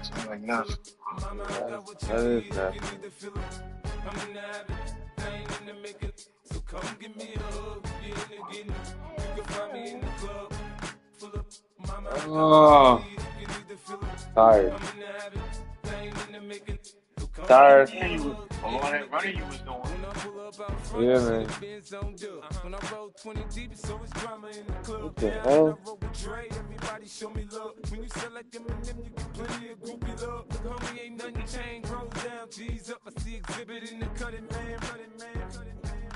Something like that. That is that. Oh, tired. Tired. Yeah, you was all that running you was doing. Yeah, man. What the hell?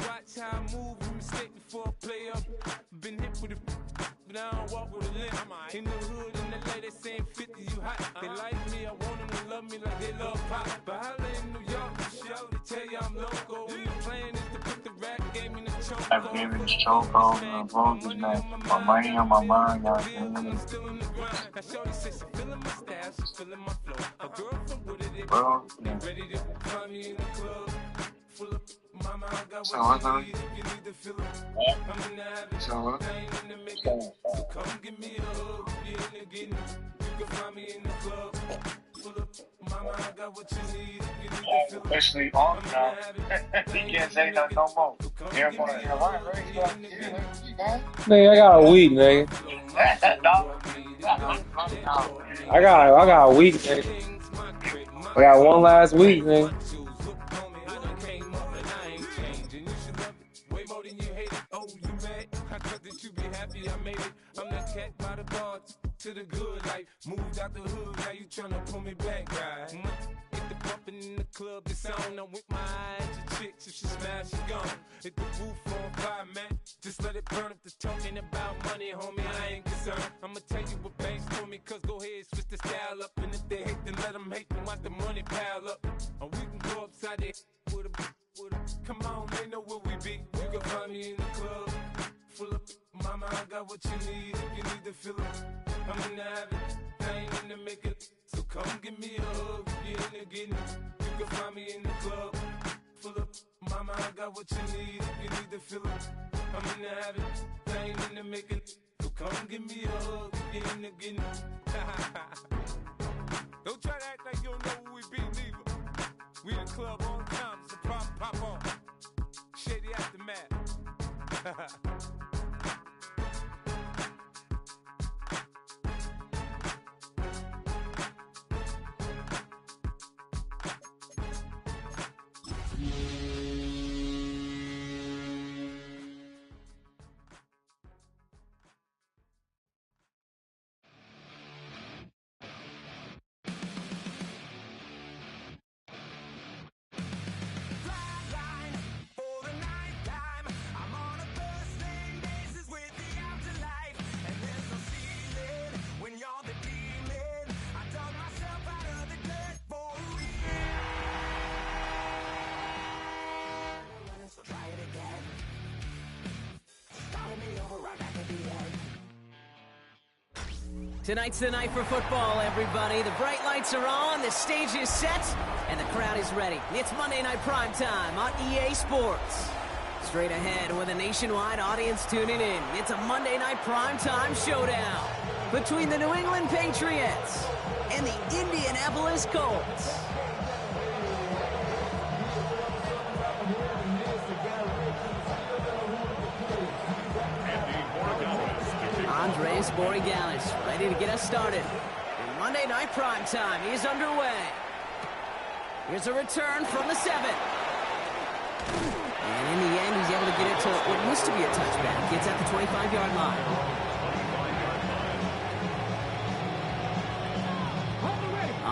Watch how I move, mistake before I play up. Been hit with it, but I don't walk with a limp. In the hood, in the LA, they saying 50, you hot. They like me, I want them to love me like they love pop. But holla in New York, show, they tell you I'm local. And the plan is to put the rap game in the choke. I've given this choke on the road this man. My money on my mind, y'all. Now shorty says she feeling my style, she feeling my flow. A girl from Wooded, they Bro, ready to find me in the club. Full of mama, I got so what what's you up? need if you need to fill it. I'm in the habit, So what? thing in the making. So come give me a hug, you in the getting. You can find me in the club. Full of mama, I got what you need if you need to fill it. Officially on now. He can't say nothing no more. Everyone in the line, right? You like, you got Nigga, I got a week, nigga. it? Dog. I got a week, nigga. I got one last week, nigga. I'm that cat by the bar to the good life. Moved out the hood, now you tryna pull me back, right? Hit the bumpin' in the club, the sound. I'm with my eyes to chicks. If she smash, she gone. Hit the roof on fire, man. Just let it burn. If they're talking about money, homie, I ain't concerned. I'ma tell you what banks told me, cause go ahead, switch the style up. And if they hate, then let them hate, then watch the money pile up. Or we can go upside there with a. Come on, they know where we be. You can find me in the club. Full of mama, I got what you need if you need to fill it. I'm in the habit, I ain't in the making. So come give me a hug, you in the getting. You can find me in the club. Full of mama, I got what you need if you need to fill it. I'm in the habit, I ain't in the making. So come give me a hug, you in the getting. Don't try to act like you don't know who we be, neither. We in the club all the time, it's a problem, pop on. Shady aftermath. Tonight's the night for football, everybody. The bright lights are on, the stage is set, and the crowd is ready. It's Monday Night Primetime on EA Sports. Straight ahead with a nationwide audience tuning in, it's a Monday Night Primetime showdown between the New England Patriots and the Indianapolis Colts. Andres Borregalis ready to get us started. And Monday Night Primetime is underway. Here's a return from the 7. And in the end, he's able to get it to what used to be a touchback. Gets at the 25-yard line.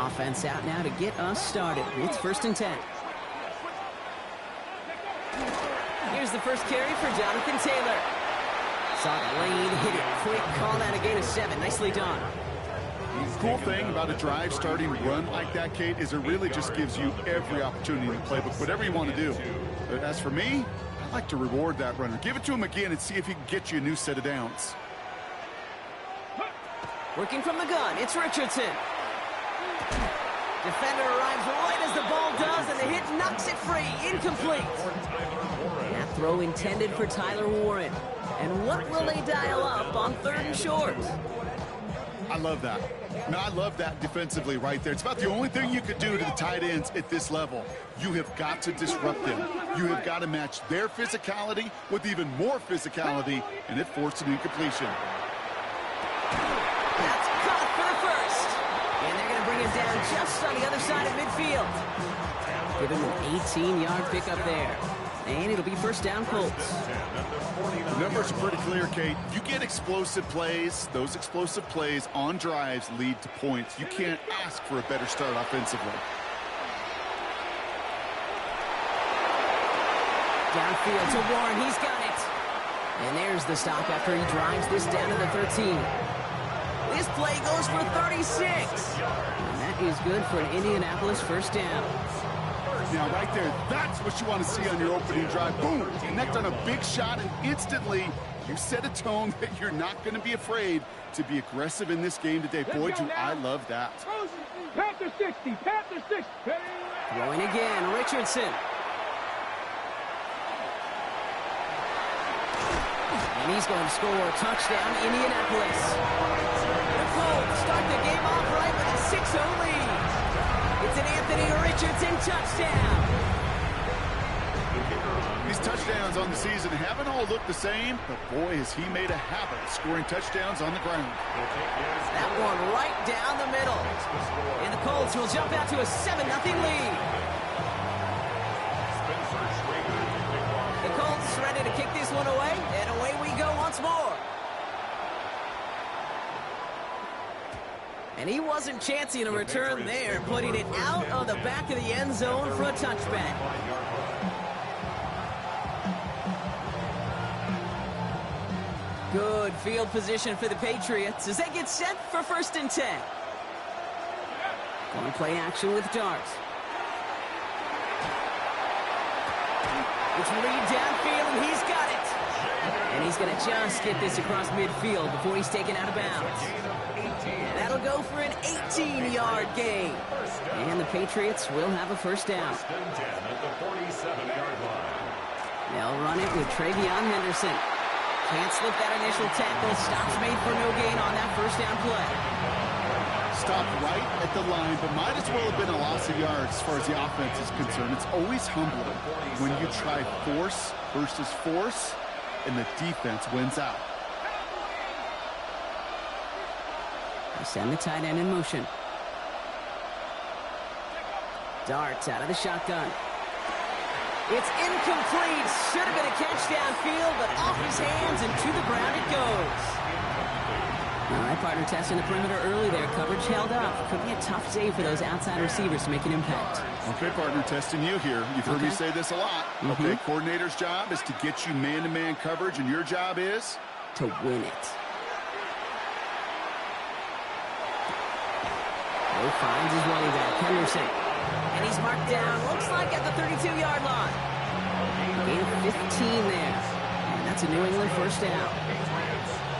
Offense out now to get us started. It's 1st and 10. Here's the first carry for Jonathan Taylor. Saw the lane, hit it quick, call that a gain of 7. Nicely done. The cool thing about a drive starting run like that, Kate, is it really just gives you every opportunity in the playbook, whatever you want to do. But as for me, I like to reward that runner. Give it to him again and see if he can get you a new set of downs. Working from the gun, it's Richardson. Defender arrives right as the ball does, and the hit knocks it free. Incomplete. That throw intended for Tyler Warren. And what will they dial up on 3rd and short? I love that. No, I love that defensively right there. It's about the only thing you could do to the tight ends at this level. You have got to disrupt them. You have got to match their physicality with even more physicality, and it forced an incompletion. That's caught for the first. And they're going to bring him down just on the other side of midfield. Give him an 18-yard pickup there. And it'll be first down, Colts. The numbers are pretty clear, Kate. You get explosive plays. Those explosive plays on drives lead to points. You can't ask for a better start offensively. Downfield to Warren. He's got it. And there's the stop after he drives this down to the 13. This play goes for 36. And that is good for an Indianapolis first down. Now, right there, that's what you want to see on your opening drive. Boom! Connect on a big shot, and instantly you set a tone that you're not going to be afraid to be aggressive in this game today. Boy, do I love that. Panther 60, Panther 60. Throwing again, Richardson. And he's going to score a touchdown, Indianapolis. The Colts start the game off right with a 6-0 lead. It's an Anthony Richardson touchdown. These touchdowns on the season haven't all looked the same, but boy, has he made a habit of scoring touchdowns on the ground. That one right down the middle. And the Colts will jump out to a 7-0 lead. The Colts ready to kick this one away, and away we go once more. And he wasn't chancing a return there, putting it out of the back of the end zone for a touchback. Good field position for the Patriots as they get set for 1st and 10. Going to play action with Dart. It's Reed downfield, and he's got it. And he's going to just get this across midfield before he's taken out of bounds. That'll go for an 18-yard gain. And the Patriots will have a first down. They'll run it with Travion Henderson. Can't slip that initial tackle. Stops made for no gain on that first down play. Stopped right at the line, but might as well have been a loss of yards as far as the offense is concerned. It's always humbling when you try force versus force, and the defense wins out. They send the tight end in motion. Darts out of the shotgun. It's incomplete. Should have been a catch downfield, but off his hands and to the ground it goes. All right, partner testing the perimeter early there. Coverage held up. Could be a tough save for those outside receivers to make an impact. Okay, partner, testing you here. You've heard me say this a lot. Okay, coordinator's job is to get you man-to-man coverage, and your job is? To win it. He finds his running back, Henderson. And he's marked down, looks like at the 32-yard line. Gain of 15 there. And that's a New England first down.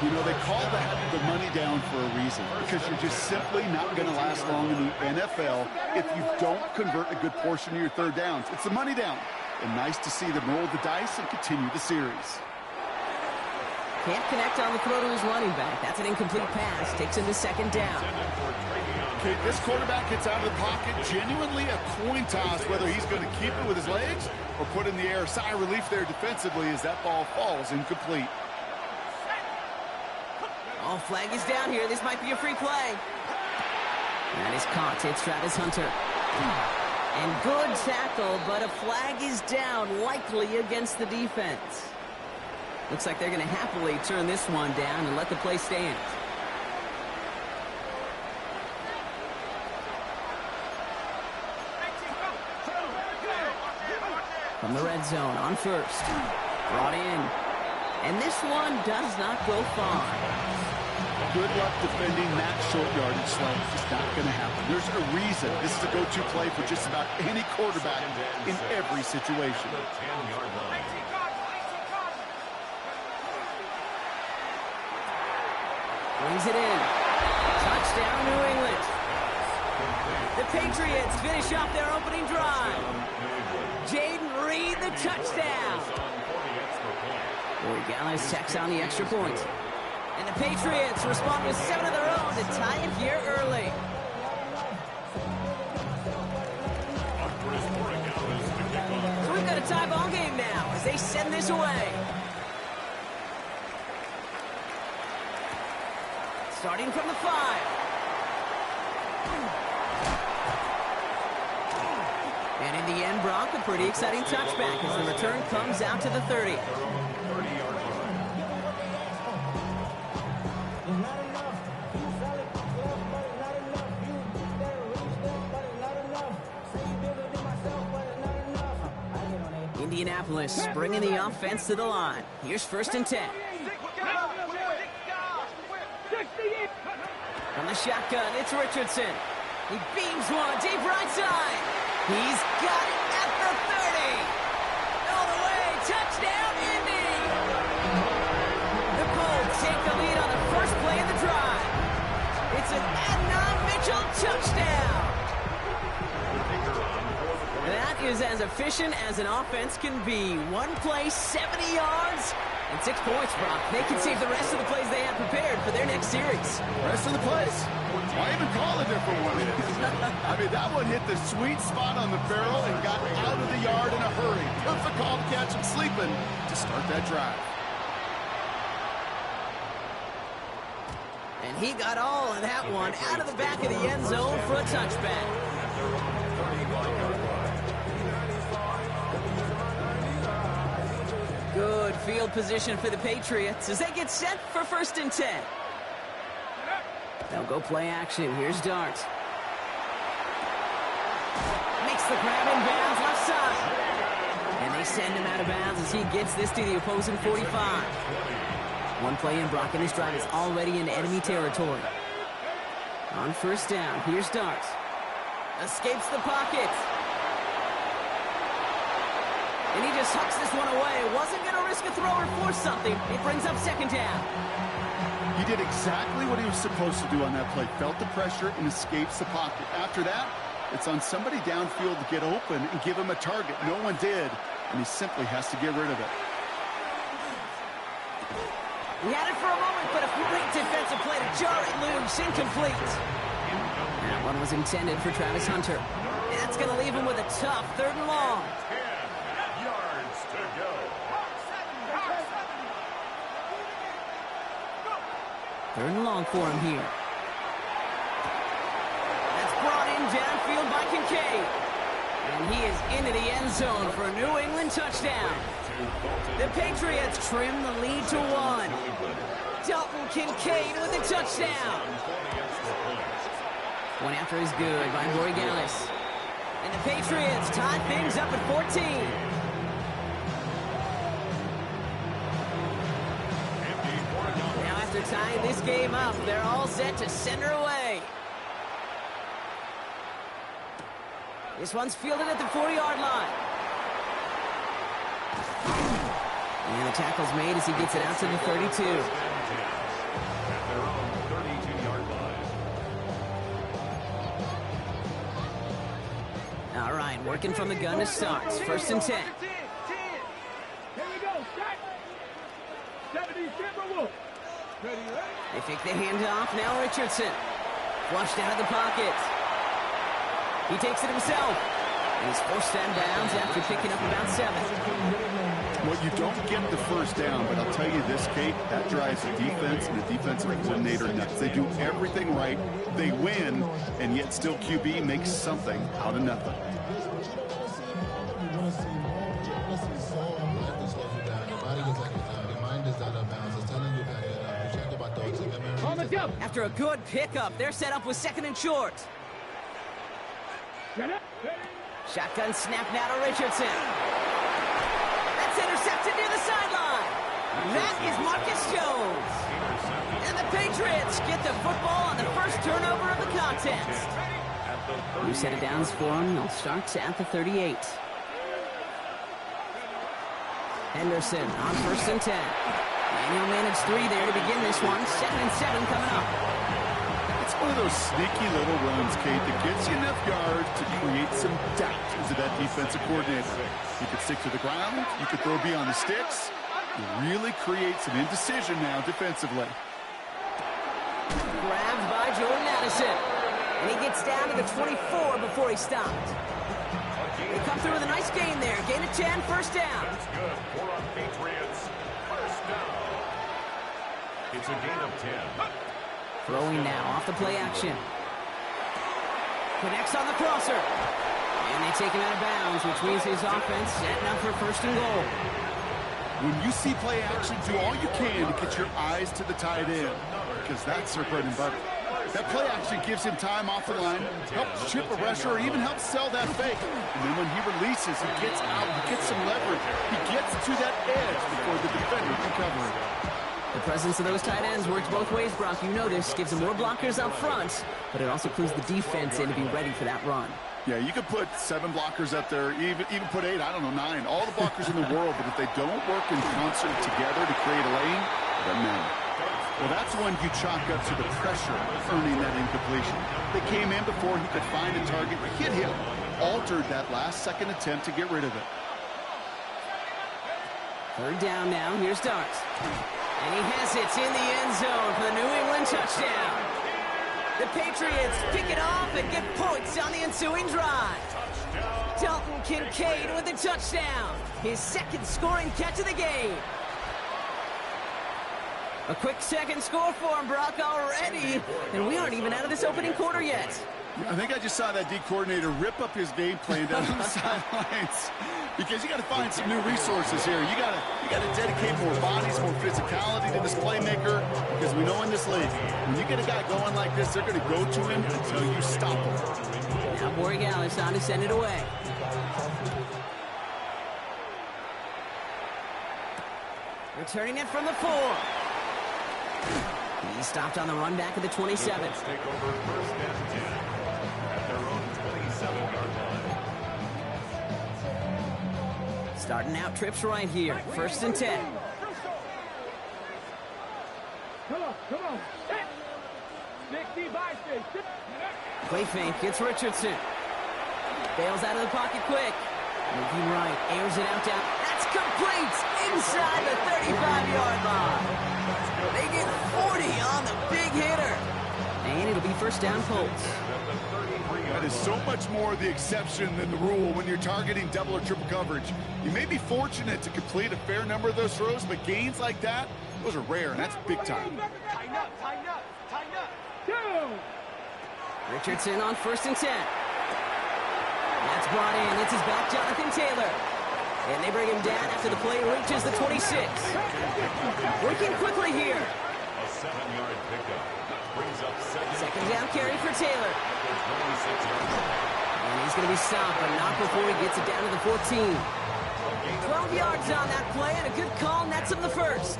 You know, they call that the money down for a reason, because you're just simply not going to last long in the NFL if you don't convert a good portion of your third downs. It's the money down. And nice to see them roll the dice and continue the series. Can't connect on the throw to his running back. That's an incomplete pass. Takes him to second down. Okay, this quarterback gets out of the pocket. Genuinely a coin toss whether he's going to keep it with his legs or put in the air. Sigh of relief there defensively as that ball falls incomplete. Oh, flag is down here. This might be a free play. That is caught. It's Travis Hunter. And good tackle, but a flag is down, likely against the defense. Looks like they're going to happily turn this one down and let the play stand. From the red zone on first. Brought in. And this one does not go far. Good luck defending that short yardage slide. It's just not going to happen. There's a reason this is a go-to play for just about any quarterback in every situation. Brings it in. Touchdown, New England. The Patriots finish off their opening drive. Jaden Reed, the touchdown. Corey Gallis tacks on the extra point. And the Patriots respond with 7 of their own to tie it here early. So we've got a tie ball game now as they send this away. Starting from the 5. And in the end, Brock, a pretty exciting touchback as the return comes out to the 30. Indianapolis bringing the offense to the line. Here's 1st and 10. From the shotgun, it's Richardson. He beams one deep right side. He's got it at the 30. All the way, touchdown, Indy. The Colts take the lead on the first play of the drive. It's an Adnan Mitchell touchdown. That is as efficient as an offense can be. One play, 70 yards, and 6 points, Brock. They can save the rest of the plays they have prepared for their next series. Rest of the plays? Why even call it there for one? I mean, that one hit the sweet spot on the barrel and got out of the yard in a hurry. Perfect call to catch him sleeping to start that drive. And he got all of that one out of the back of the end zone for a touchback. Good field position for the Patriots as they get set for 1st and 10. They'll go play action. Here's Dart. Makes the grab in bounds left side. And they send him out of bounds as he gets this to the opposing 45. One play in, Brock, and this drive is already in enemy territory. On 1st down, here's Dart. Escapes the pocket. And he just hucks this one away. Wasn't going to risk a throw or force something. It brings up 2nd down. He did exactly what he was supposed to do on that play. Felt the pressure and escapes the pocket. After that, it's on somebody downfield to get open and give him a target. No one did, and he simply has to get rid of it. He had it for a moment, but a great defensive play to jar it loose. Incomplete. That one was intended for Travis Hunter. And that's going to leave him with a tough 3rd and long. 10 yards to go. 3rd and long for him here. That's brought in downfield by Kincaid. And he is into the end zone for a New England touchdown. The Patriots trim the lead to 1. Dalton Kincaid with a touchdown. One after is good by Borregales. And the Patriots tie things up at 14. Now after tying this game up, they're all set to send her away. This one's fielded at the 40-yard line. And the tackle's made as he gets it out to the 32. All right, working from the gun to start. 1st and 10. Here we go. Start. 70 Timberwolves. Ready, ready. They fake the handoff. Now Richardson. Flushed out of the pocket. He takes it himself. And he's forced out of bounds after picking up about 7. Well, you don't get the 1st down, but I'll tell you this, Kate, that drives the defense and the defensive coordinator nuts. They do everything right. They win, and yet still QB makes something out of nothing. After a good pickup, they're set up with 2nd and short. Shotgun snap now to Richardson. That's intercepted near the sideline. That is Marcus Jones. And the Patriots get the football on the first turnover of the contest. New set of downs for them. They'll start at the 38. Henderson on 1st and 10. And he'll manage 3 there to begin this one. 2nd and 7 coming up. It's one of those sneaky little runs, Kate, that gets you enough yards to create some doubt into that defensive coordinator. You could stick to the ground. You could throw beyond the sticks. You really create some indecision now defensively. Grabbed by Jordan gets down to the 24 before he stopped. They come through with a nice gain there. Gain of 10, first down. That's good for our Patriots. First down. It's a gain of 10. Throwing now off the play action. Connects on the crosser. And they take him out of bounds, which means his offense setting up for first and goal. When you see play action, do all you can to get your eyes to the tight end, because that's their bread and butter. That play action gives him time off the line, helps chip a rusher, or even helps sell that fake. And then when he releases, he gets out, he gets some leverage. He gets to that edge before the defender can cover it. The presence of those tight ends works both ways, Brock. You know this. Gives them more blockers up front, but it also clues the defense in to be ready for that run. Yeah, you could put 7 blockers up there, even put 8, I don't know, 9. All the blockers in the world, but if they don't work in concert together to create a lane, it doesn't matter. Well, that's when you chalk up to the pressure earning that incompletion. They came in before he could find a target, hit him, altered that last-second attempt to get rid of it. Third down now. Here's Darts. And he has it in the end zone for the New England touchdown. The Patriots pick it off and get points on the ensuing drive. Dalton Kincaid with the touchdown. His second scoring catch of the game. A quick second score for him, Brock, already. And we aren't even out of this opening quarter yet. I think I just saw that D coordinator rip up his game plan down on the sidelines, because you got to find some new resources here. You got to dedicate more bodies, more physicality to this playmaker, because we know in this league, when you get a guy going like this, they're going to go to him until you stop him. Now Borregales on to send it away. Returning it from the 4. He's stopped on the run back at the 27. Take over first and 10 at their own 27-yard line. Starting out trips right here. First and 10. Come on. Hit. 60 by 60. Play fake. It's Richardson. Bails out of the pocket quick. Moving right. Airs it out down. That's complete. Inside the 35-yard line. They get 40 on the big hitter. And it'll be first down Colts. That is so much more the exception than the rule when you're targeting double or triple coverage. You may be fortunate to complete a fair number of those throws, but gains like that, those are rare, and that's big time. Tighten up. 2. Richardson on first and 10. That's brought in. It's his back, Jonathan Taylor. And they bring him down after the play reaches the 26. Working quickly here. A 7-yard pickup brings up Second down carry for Taylor. And he's going to be stopped, but not before he gets it down to the 14. 12 yards on that play, and a good call nets him the first.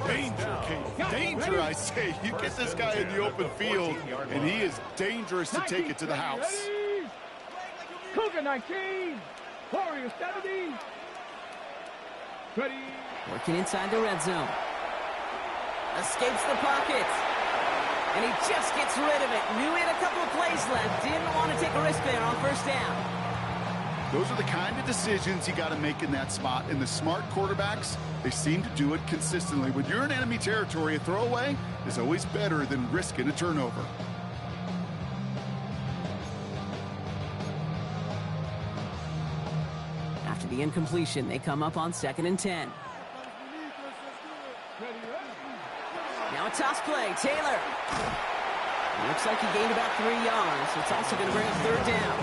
Danger, Kate. Danger, I say. You get this guy in the open field, and he is dangerous to take it to the house. Cougar 19. Warrior 70. Ready. Working inside the red zone. Escapes the pocket. And he just gets rid of it. Knew he had a couple of plays left. Didn't want to take a risk there on first down. Those are the kind of decisions you got to make in that spot. And the smart quarterbacks, they seem to do it consistently. When you're in enemy territory, a throwaway is always better than risking a turnover. After the incompletion, they come up on second and 10. Now a toss play. Taylor. Looks like he gained about 3 yards. It's also going to bring up third down.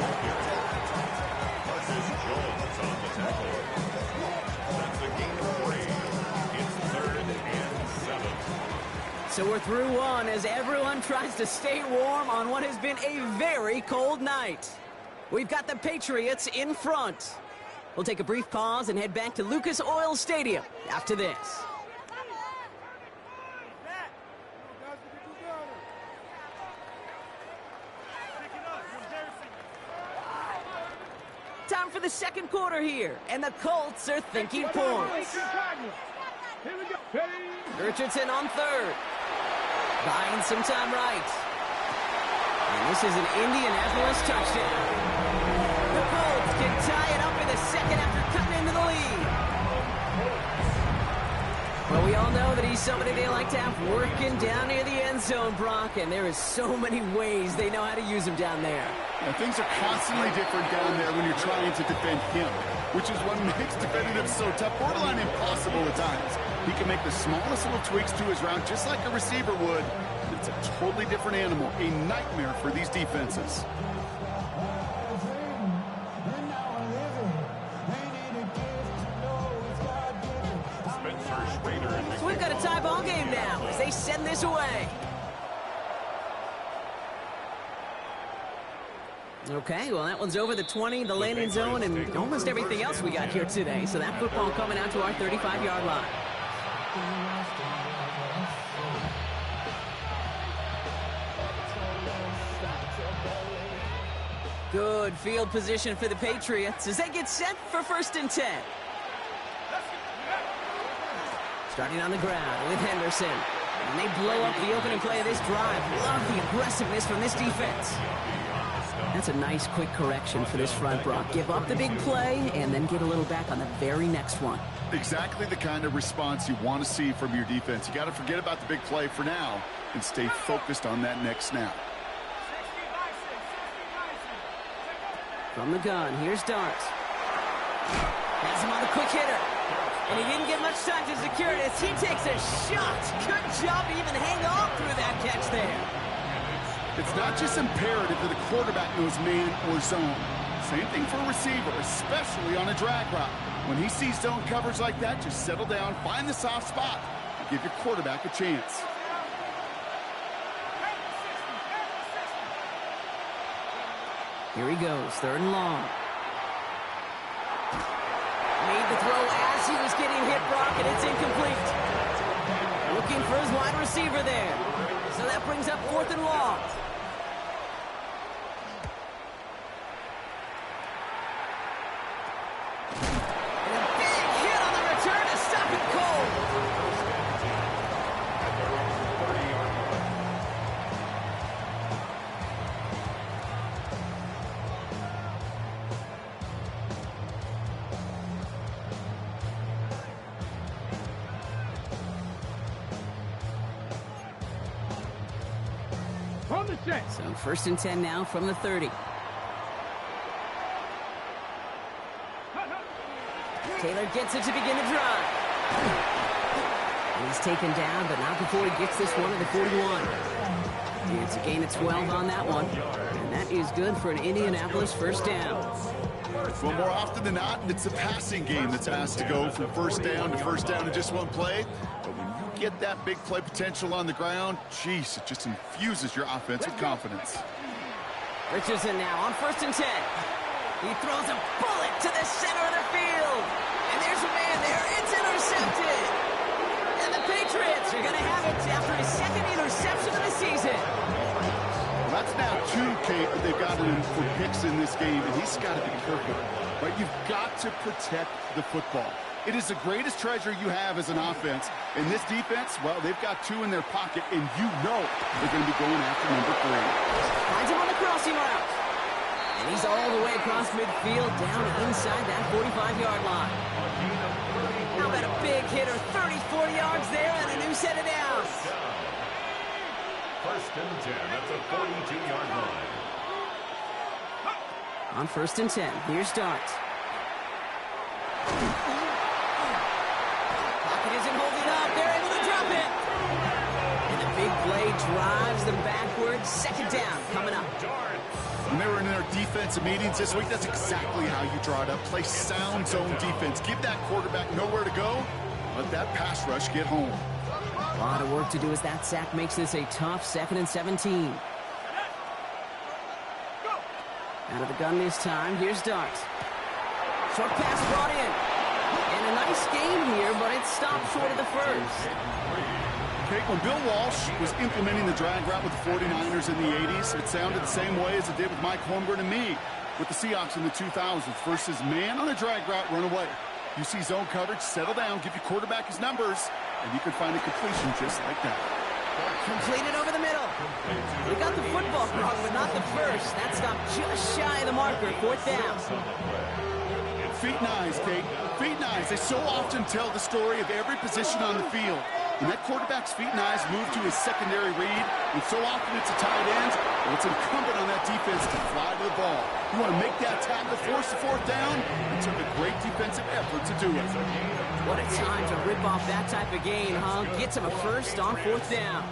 So we're through one as everyone tries to stay warm on what has been a very cold night. We've got the Patriots in front. We'll take a brief pause and head back to Lucas Oil Stadium after this. Time for the second quarter here, and the Colts are thinking points. Here we go. Ready. Richardson on third. Buying some time right. And this is an Indianapolis touchdown. The Colts can tie it up in the second after cutting into the lead. Well, we all know that he's somebody they like to have working down near the end zone, Brock, and there is so many ways they know how to use him down there. Yeah, things are constantly different down there when you're trying to defend him, which is what makes defending him so tough, borderline impossible at times. He can make the smallest little tweaks to his route just like a receiver would. It's a totally different animal, a nightmare for these defenses. So we've got a tie ball game now as they send this away. Okay, well, that one's over the 20, the landing zone, and almost everything else we got here today. So that football coming out to our 35-yard line. Good field position for the Patriots as they get set for 1st and 10. Starting on the ground with Henderson. And they blow up the opening play of this drive. Love the aggressiveness from this defense. That's a nice, quick correction for this front, Brock. Give up the big play and then get a little back on the very next one. Exactly the kind of response you want to see from your defense. You got to forget about the big play for now and stay focused on that next snap. From the gun, here's Dart. Has him on the quick hitter. And he didn't get much time to secure it as he takes a shot. Good job to even hang on through that catch there. It's not just imperative that the quarterback knows man or zone. Same thing for a receiver, especially on a drag route. When he sees zone coverage like that, just settle down, find the soft spot, and give your quarterback a chance. Here he goes, 3rd and long. Made the throw as he was getting hit, Brock, and it's incomplete. Looking for his wide receiver there. So that brings up 4th and long. And a big hit on the return to stop it cold. From the set. So 1st and 10 now from the 30. Taylor gets it to begin the drive. And he's taken down, but not before he gets this one to the 41. And it's a gain of 12 on that one. And that is good for an Indianapolis 1st down. Well, more often than not, it's a passing game that's asked to go from 1st down to 1st down in just one play. But when you get that big play potential on the ground, geez, it just infuses your offense with confidence. Richardson now on 1st and 10. He throws a bullet to the center of the field. And there's a man there. It's intercepted. And the Patriots are going to have it after his 2nd interception of the season. Well, that's now 2, Kate, that they've got him for picks in this game, and he's got to be careful. Right? You've got to protect the football. It is the greatest treasure you have as an offense. In this defense, well, they've got 2 in their pocket, and you know they're going to be going after number 3. Finds him on the crossing route. And he's all the way across midfield, down inside that 45-yard line. How about a big hitter, 34 yards there, and a new set of downs. 1st and 10 at the 42-yard line. On 1st and 10, here's Dart. Pocket isn't holding up. They're able to drop it. And the big play drives them backwards. 2nd down coming up. When they were in their defensive meetings this week, that's exactly how you draw it up. Play sound zone defense. Give that quarterback nowhere to go. Let that pass rush get home. A lot of work to do as that sack makes this a tough 2nd and 17. Out of the gun this time. Here's Dart. Short pass brought in. And a nice game here, but it stopped short of the 1st. Okay, when Bill Walsh was implementing the drag route with the 49ers in the 80s, it sounded the same way as it did with Mike Holmgren and me with the Seahawks in the 2000s versus man on a drag route, run away. You see zone coverage, settle down, give your quarterback his numbers, and you can find a completion just like that. Completed over the middle. We got the football wrong, but not the 1st. That stopped just shy of the marker, 4th down. feet and eyes, Kate. Feet and eyes. They so often tell the story of every position on the field. When that quarterback's feet and eyes move to his secondary read, and so often it's a tight end, well, it's incumbent on that defense to fly to the ball. You want to make that tackle, force the fourth down. It took a great defensive effort to do it. What a time to rip off that type of game, huh? Gets him a first on fourth down.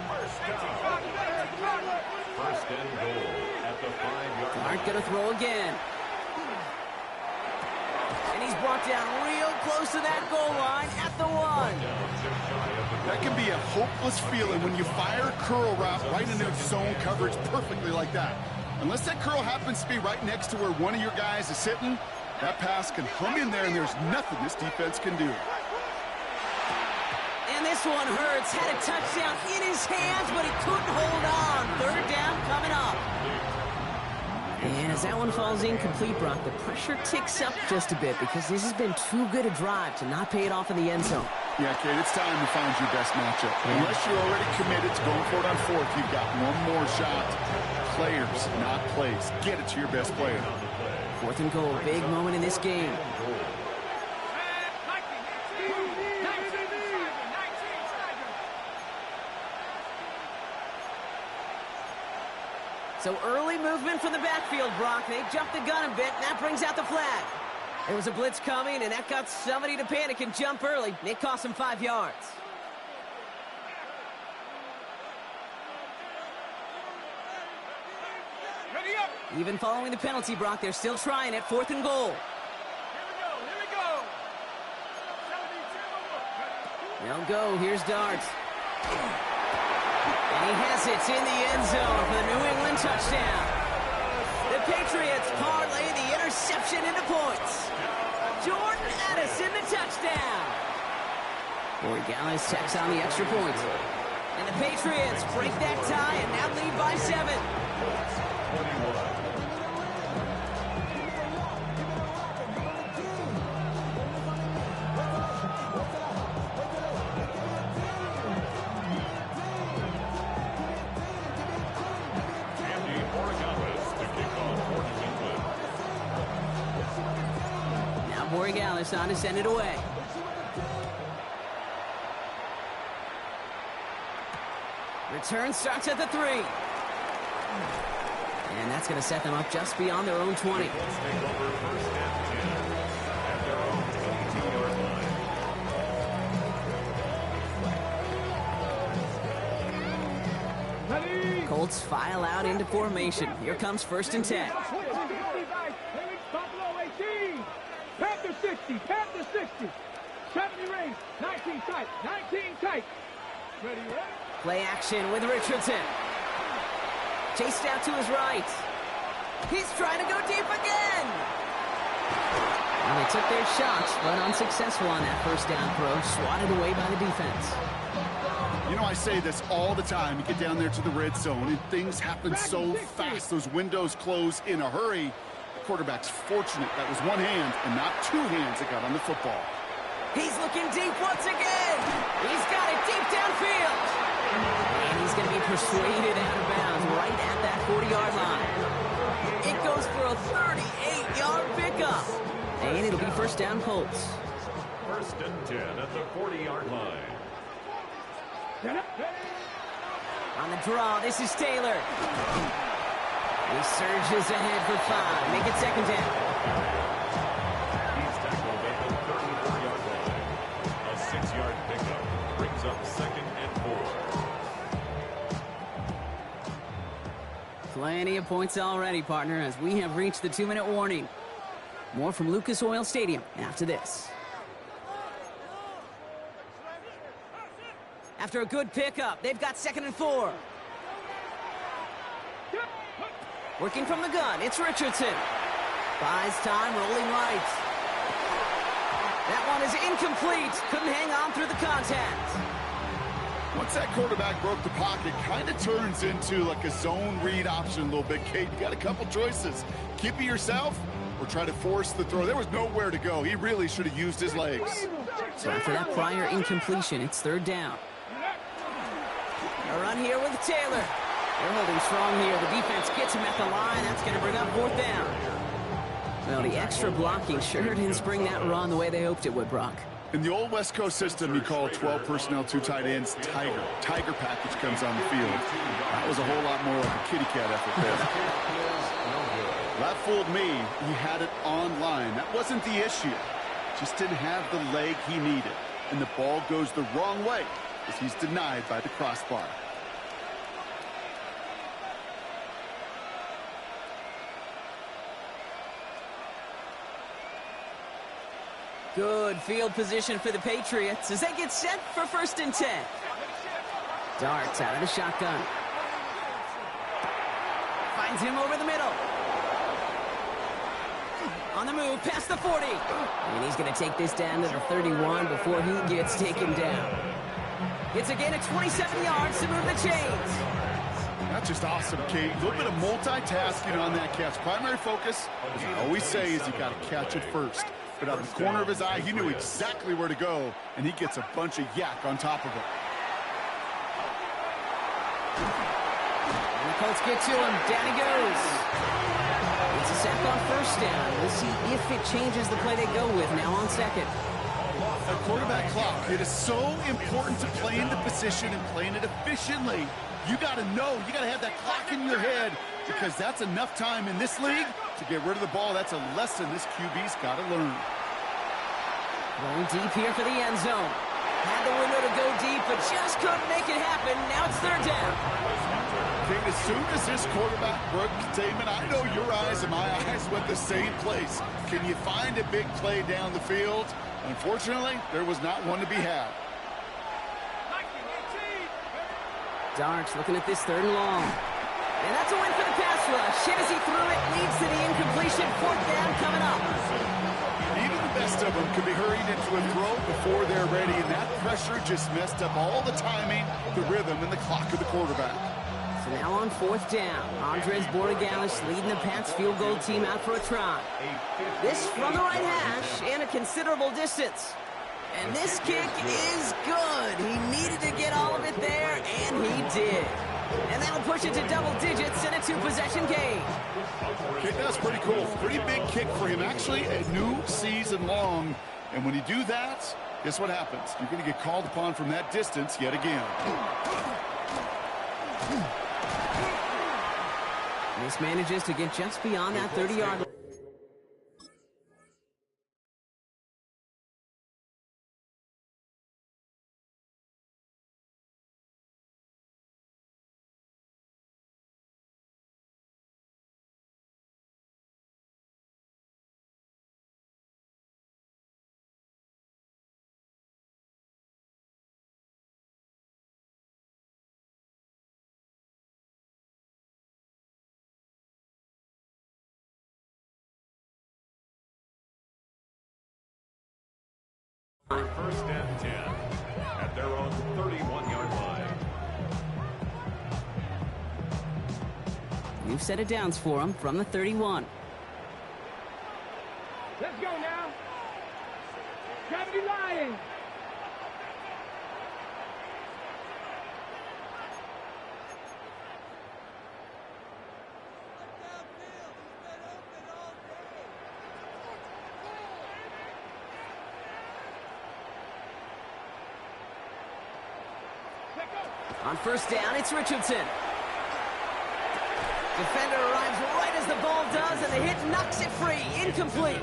First and goal at the 5-yard line. Aren't going to throw again. And he's brought down real close to that goal line at the 1. That can be a hopeless feeling when you fire a curl route right into zone coverage perfectly like that. Unless that curl happens to be right next to where one of your guys is sitting, that pass can hum in there and there's nothing this defense can do. And this one hurts. Had a touchdown in his hands, but he couldn't hold on. Third down coming up. And as that one falls incomplete, Brock, the pressure ticks up just a bit because this has been too good a drive to not pay it off in the end zone. Yeah, Kate, it's time to find your best matchup. Unless you're already committed to going for it on fourth, you've got one more shot. Players, not plays. Get it to your best player. Fourth and goal, big moment in this game. So early movement from the backfield, Brock. They jumped the gun a bit, and that brings out the flag. There was a blitz coming, and that got somebody to panic and jump early. It cost them 5 yards. Ready up. Even following the penalty, Brock, they're still trying it. Fourth and goal. Here we go. They'll go. Here's Darts. And he has it in the end zone for the New England touchdown. The Patriots parlay the interception into points. Jordan Addison, the touchdown. Corey Gallis checks on the extra point. And the Patriots break that tie and now lead by 7. Borregales on to send it away. Return starts at the 3. And that's going to set them up just beyond their own 20. Colts file out into formation. Here comes 1st and 10. Panther 60, Panther 60. 70 range, 19 tight, 19 tight. Ready, ready? Play action with Richardson. Chased out to his right. He's trying to go deep again. Well, they took their shots, but unsuccessful on that first down throw. Swatted away by the defense. You know, I say this all the time. You get down there to the red zone, and things happen so fast. Those windows close in a hurry. Quarterback's fortunate that was one hand and not two hands that got on the football. He's looking deep once again. He's got it deep downfield. And he's going to be persuaded out of bounds right at that 40-yard line. It goes for a 38-yard pickup. And it'll be first down Colts. 1st and 10 at the 40-yard line. On the draw, this is Taylor. He surges ahead for 5. Make it second down. He's tackled at the 34-yard line. A 6-yard pickup brings up 2nd and 4. Plenty of points already, partner, as we have reached the 2-minute warning. More from Lucas Oil Stadium after this. After a good pickup, they've got 2nd and 4. Working from the gun, it's Richardson. Buys time, rolling right. That one is incomplete. Couldn't hang on through the contact. Once that quarterback broke the pocket, kind of turns into like a zone read option a little bit, Kate. You got a couple choices. Keep it yourself or try to force the throw. There was nowhere to go. He really should have used his legs. So after that prior incompletion, it's 3rd down. A run here with Taylor. They're holding strong here. The defense gets him at the line. That's going to bring up 4th down. Well, the extra blocking sure didn't spring that run the way they hoped it would, Brock. In the old West Coast system, you call 12 personnel, 2 tight ends, Tiger. Tiger package comes on the field. That was a whole lot more like a kitty cat effort there. That fooled me. He had it on line. That wasn't the issue. Just didn't have the leg he needed. And the ball goes the wrong way as he's denied by the crossbar. Good field position for the Patriots as they get set for 1st and 10. Darts out of the shotgun. Finds him over the middle. On the move, past the 40. And he's going to take this down to the 31 before he gets taken down. It's a gain of 27 yards to move the chains. That's just awesome, Kate. A little bit of multitasking on that catch. Primary focus, as I always say, is you got to catch it first. But out of the corner of his eye, he knew exactly where to go, and he gets a bunch of yak on top of it. And the Colts get to him. Down he goes. It's a sack on 1st down. We'll see if it changes the play they go with now on 2nd. A quarterback clock. It is so important to play in the position and playing it efficiently. You got to know. You got to have that clock in your head because that's enough time in this league to get rid of the ball. That's a lesson this QB's got to learn. Going deep here for the end zone. Had the window to go deep, but just couldn't make it happen. Now it's 3rd down. Kate, as soon as this quarterback broke containment, I know your eyes and my eyes went the same place. Can you find a big play down the field? Unfortunately, there was not one to be had. Darts looking at this 3rd and long. And that's a win for the pass rush. Hit as he threw it, leads to the incompletion. 4th down coming up. Even the best of them can be hurried into a throw before they're ready, and that pressure just messed up all the timing, the rhythm, and the clock of the quarterback. So now on 4th down, Andres Borregalis leading the Pats field goal team out for a try. This from the right hash and a considerable distance. And this kick is good. He needed to get all of it there, and he did. And that'll push it to double digits in a 2-possession game. Okay, that's pretty cool. Pretty big kick for him. Actually, a new season long. And when you do that, guess what happens? You're going to get called upon from that distance yet again. This manages to get just beyond that 30-yard line. For 1st and 10 at their own 31-yard line. New set of downs for him from the 31. Let's go now. Gravity Lions. On 1st down, it's Richardson. Defender arrives right as the ball does, and the hit knocks it free. Incomplete.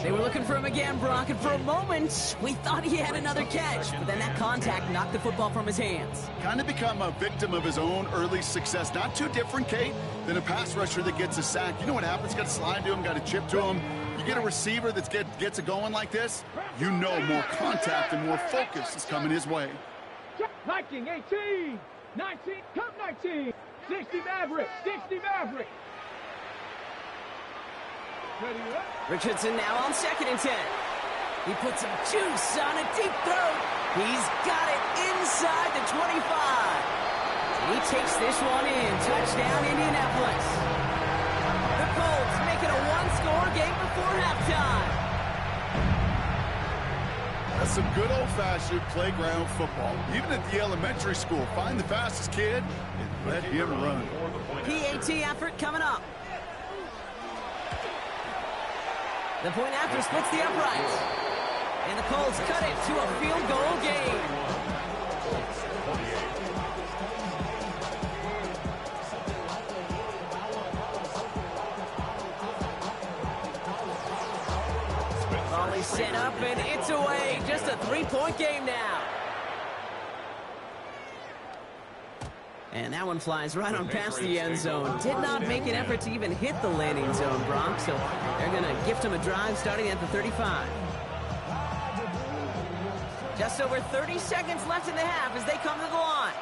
They were looking for him again, Brock, and for a moment, we thought he had another catch. But then that contact knocked the football from his hands. Kind of become a victim of his own early success. Not too different, Kate, than a pass rusher that gets a sack. You know what happens? Got to slide to him, got to chip to him. You get a receiver that gets it going like this, you know more contact and more focus is coming his way. Viking 18, 19, come 19, 60 Maverick, 60 Maverick. Ready up. Richardson now on 2nd and 10. He puts some juice on a deep throw. He's got it inside the 25. And he takes this one in. Touchdown, Indianapolis. The Colts make it a one-score game before halftime. That's some good old-fashioned playground football. Even at the elementary school, find the fastest kid and let him run. PAT effort coming up. The point after splits the uprights. And the Colts cut it to a field goal game. Volley set up and it's away. Just a 3-point game now. And that one flies right on past the end zone. Did not make an effort to even hit the landing zone, Brock. So they're going to gift him a drive starting at the 35. Just over 30 seconds left in the half as they come to the line.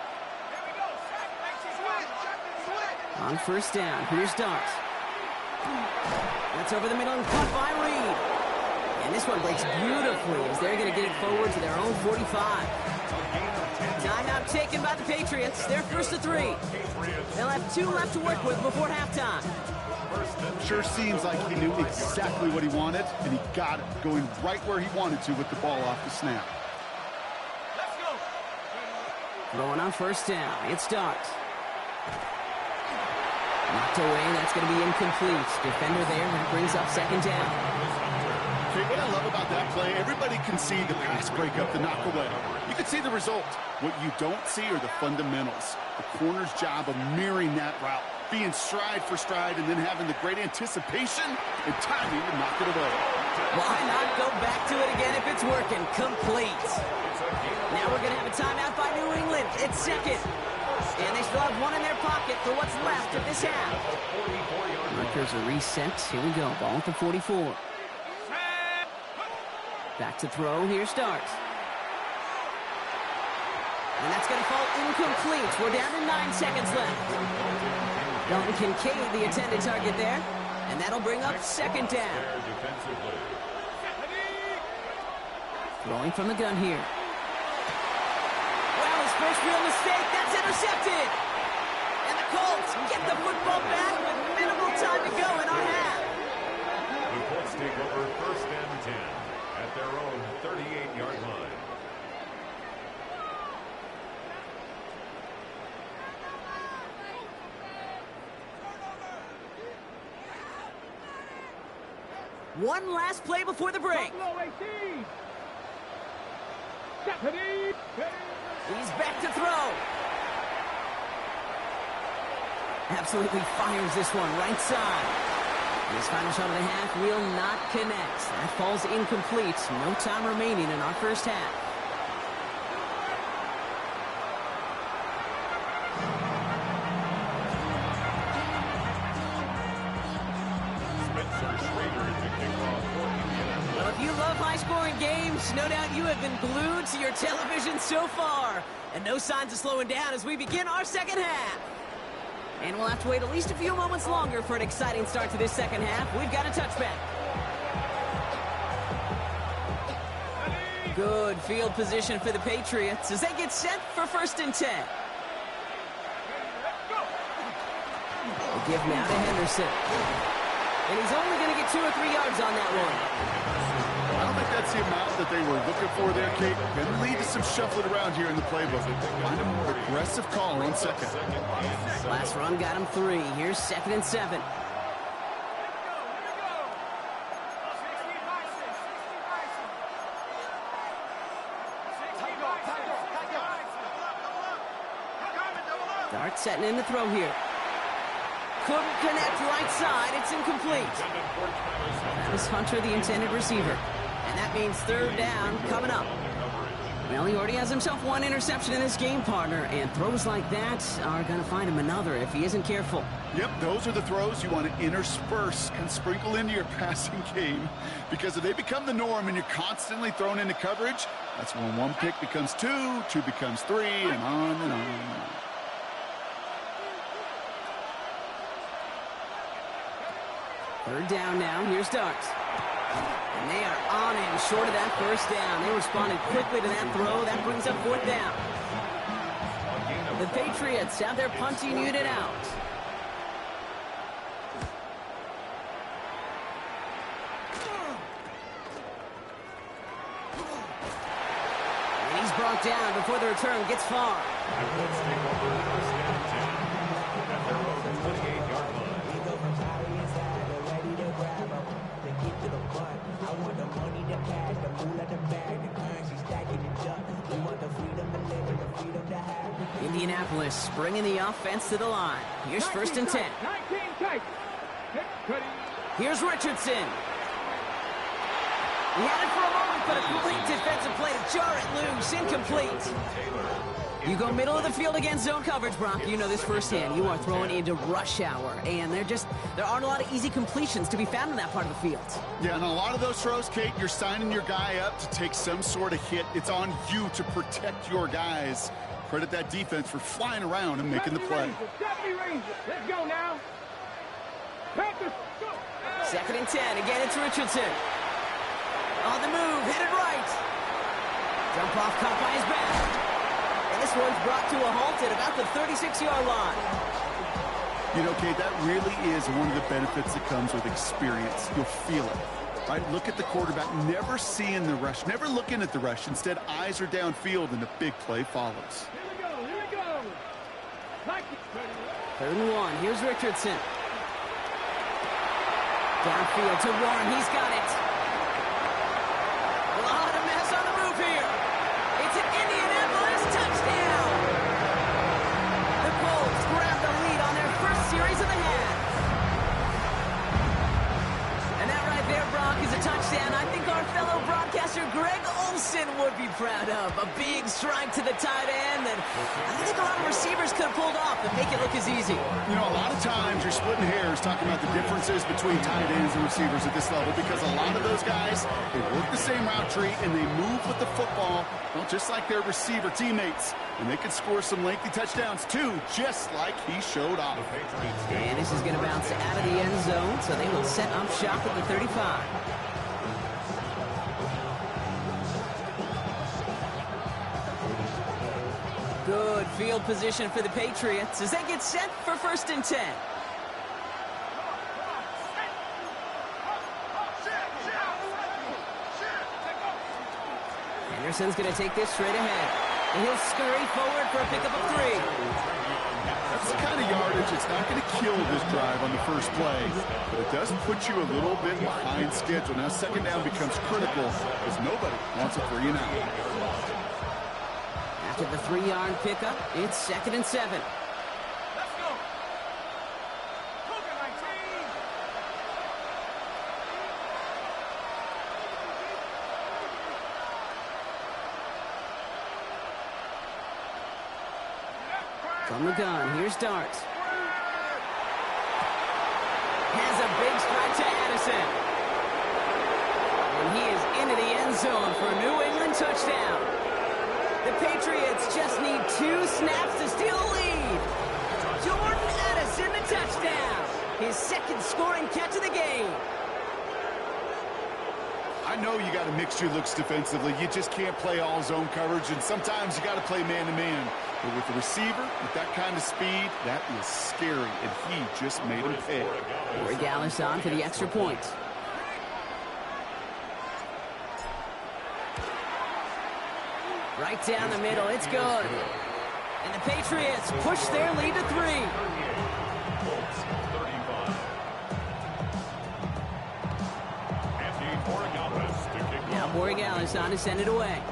On first down, here's Dart. That's over the middle and caught by Reed. And this one breaks beautifully as they're going to get it forward to their own 45. Timeout taken by the Patriots. They're first to 3. They'll have 2 left to work with before halftime. Sure seems like he knew exactly what he wanted, and he got it, going right where he wanted to with the ball off the snap. Throwing on first down. It starts. Knocked away. That's going to be incomplete. Defender there. That brings up second down. Okay, what I love about that play, everybody can see the pass breakup, the knock away. You can see the result. What you don't see are the fundamentals. The corner's job of mirroring that route, being stride for stride, and then having the great anticipation and timing to knock it away. Why not go back to it again if it's working? Complete. Now we're going to have a timeout by New England. It's second. And they still have one in their pocket for what's left of this half. Markers are reset. Here we go. Ball at the 44. Back to throw. Here starts. And that's going to fall incomplete. We're down to 9 seconds left. Dalton Kincaid, the intended target there. And that'll bring up second down. Throwing from the gun here. Well, his first real mistake. That's intercepted. And the Colts get the football back with minimal time to go in our half. The Colts take over first and 10 at their own 38-yard line. One last play before the break. He's back to throw. Absolutely fires this one right side. His final shot of the half will not connect. That falls incomplete. No time remaining in our first half. Well, if you love high-scoring games, no doubt you have been glued to your television so far. And no signs of slowing down as we begin our second half. And we'll have to wait at least a few moments longer for an exciting start to this second half. We've got a touchback. Good field position for the Patriots as they get set for first and 10. The give now to Henderson. And he's only going to get 2 or 3 yards on that one. I don't think that's the amount that they were looking for there, Kate. Going to lead to some shuffling around here in the playbook. Find a more aggressive call on second. Last run got him 3. Here's second and 7. Dart setting in the throw here. Couldn't connect right side. It's incomplete. That was Hunter, the intended receiver. And that means third down coming up. Well, he already has himself 1 interception in this game, partner. And throws like that are going to find him another if he isn't careful. Yep, those are the throws you want to intersperse and sprinkle into your passing game. Because if they become the norm and you're constantly thrown into coverage, that's when 1 pick becomes 2, 2 becomes 3, and on and on and on. Third down now. Here's Dart. And they are on him short of that first down. They responded quickly to that throw. That brings up fourth down. The Patriots have their punting unit out. And he's brought down before the return gets far. Let's take over first and 10 at their own 28-yard line. Indianapolis bringing the offense to the line. Here's first and 10. 19 tight. Here's Richardson. He had it for a moment, but a complete defensive play to jar it loose. Incomplete. You go middle of the field against zone coverage, Brock. You know this firsthand. You are throwing into rush hour, and there aren't a lot of easy completions to be found in that part of the field. Yeah, and a lot of those throws, Kate, you're signing your guy up to take some sort of hit. It's on you to protect your guys. Credit that defense for flying around and making the play. Let's go now. Panthers, go. Second and 10. Again, it's Richardson. On the move, headed right. Jump off, caught by his back. And this one's brought to a halt at about the 36-yard line. You know, Kate, that really is one of the benefits that comes with experience. You'll feel it. Right? Look at the quarterback, never seeing the rush, never looking at the rush. Instead, eyes are downfield, and a big play follows. Here we go. Third and 1. Here's Richardson. Downfield to Warren. He's got it. A lot of mess on the move here. It's an Indianapolis touchdown. The Colts grab the lead on their first series of the half. And that right there, Brock, is a touchdown I think our fellow broadcaster Greg Olson would be proud of. A big strike to the tight end that I think a lot of receivers could have pulled off and make it look as easy. You know, a lot of times you're splitting hairs talking about the differences between tight ends and receivers at this level because a lot of those guys, they work the same route tree and they move with the football, well, just like their receiver teammates. And they can score some lengthy touchdowns too, just like he showed off. And this is going to bounce out of the end zone, so they will set up shop at the 35. Good field position for the Patriots as they get set for first and 10. Anderson's going to take this straight ahead. And he'll scurry forward for a pickup of 3. That's the kind of yardage. It's not going to kill this drive on the first play, but it does put you a little bit behind schedule. Now second down becomes critical as nobody wants a 3 and out. After the 3-yard pickup, it's second and 7. Let's go. Cougar 19. From the gun, here's Dart. Has a big strike to Addison. And he is into the end zone for a New England touchdown. The Patriots just need 2 snaps to steal the lead. Jordan Addison, the touchdown. His second scoring catch of the game. I know you got to mix your looks defensively. You just can't play all zone coverage, and sometimes you got to play man-to-man. But with the receiver, with that kind of speed, that is scary, and he just made him pay. Regalis on for the extra point. Right down the middle, it's good. And the Patriots push their lead to 3. Now Borregales on to send it away.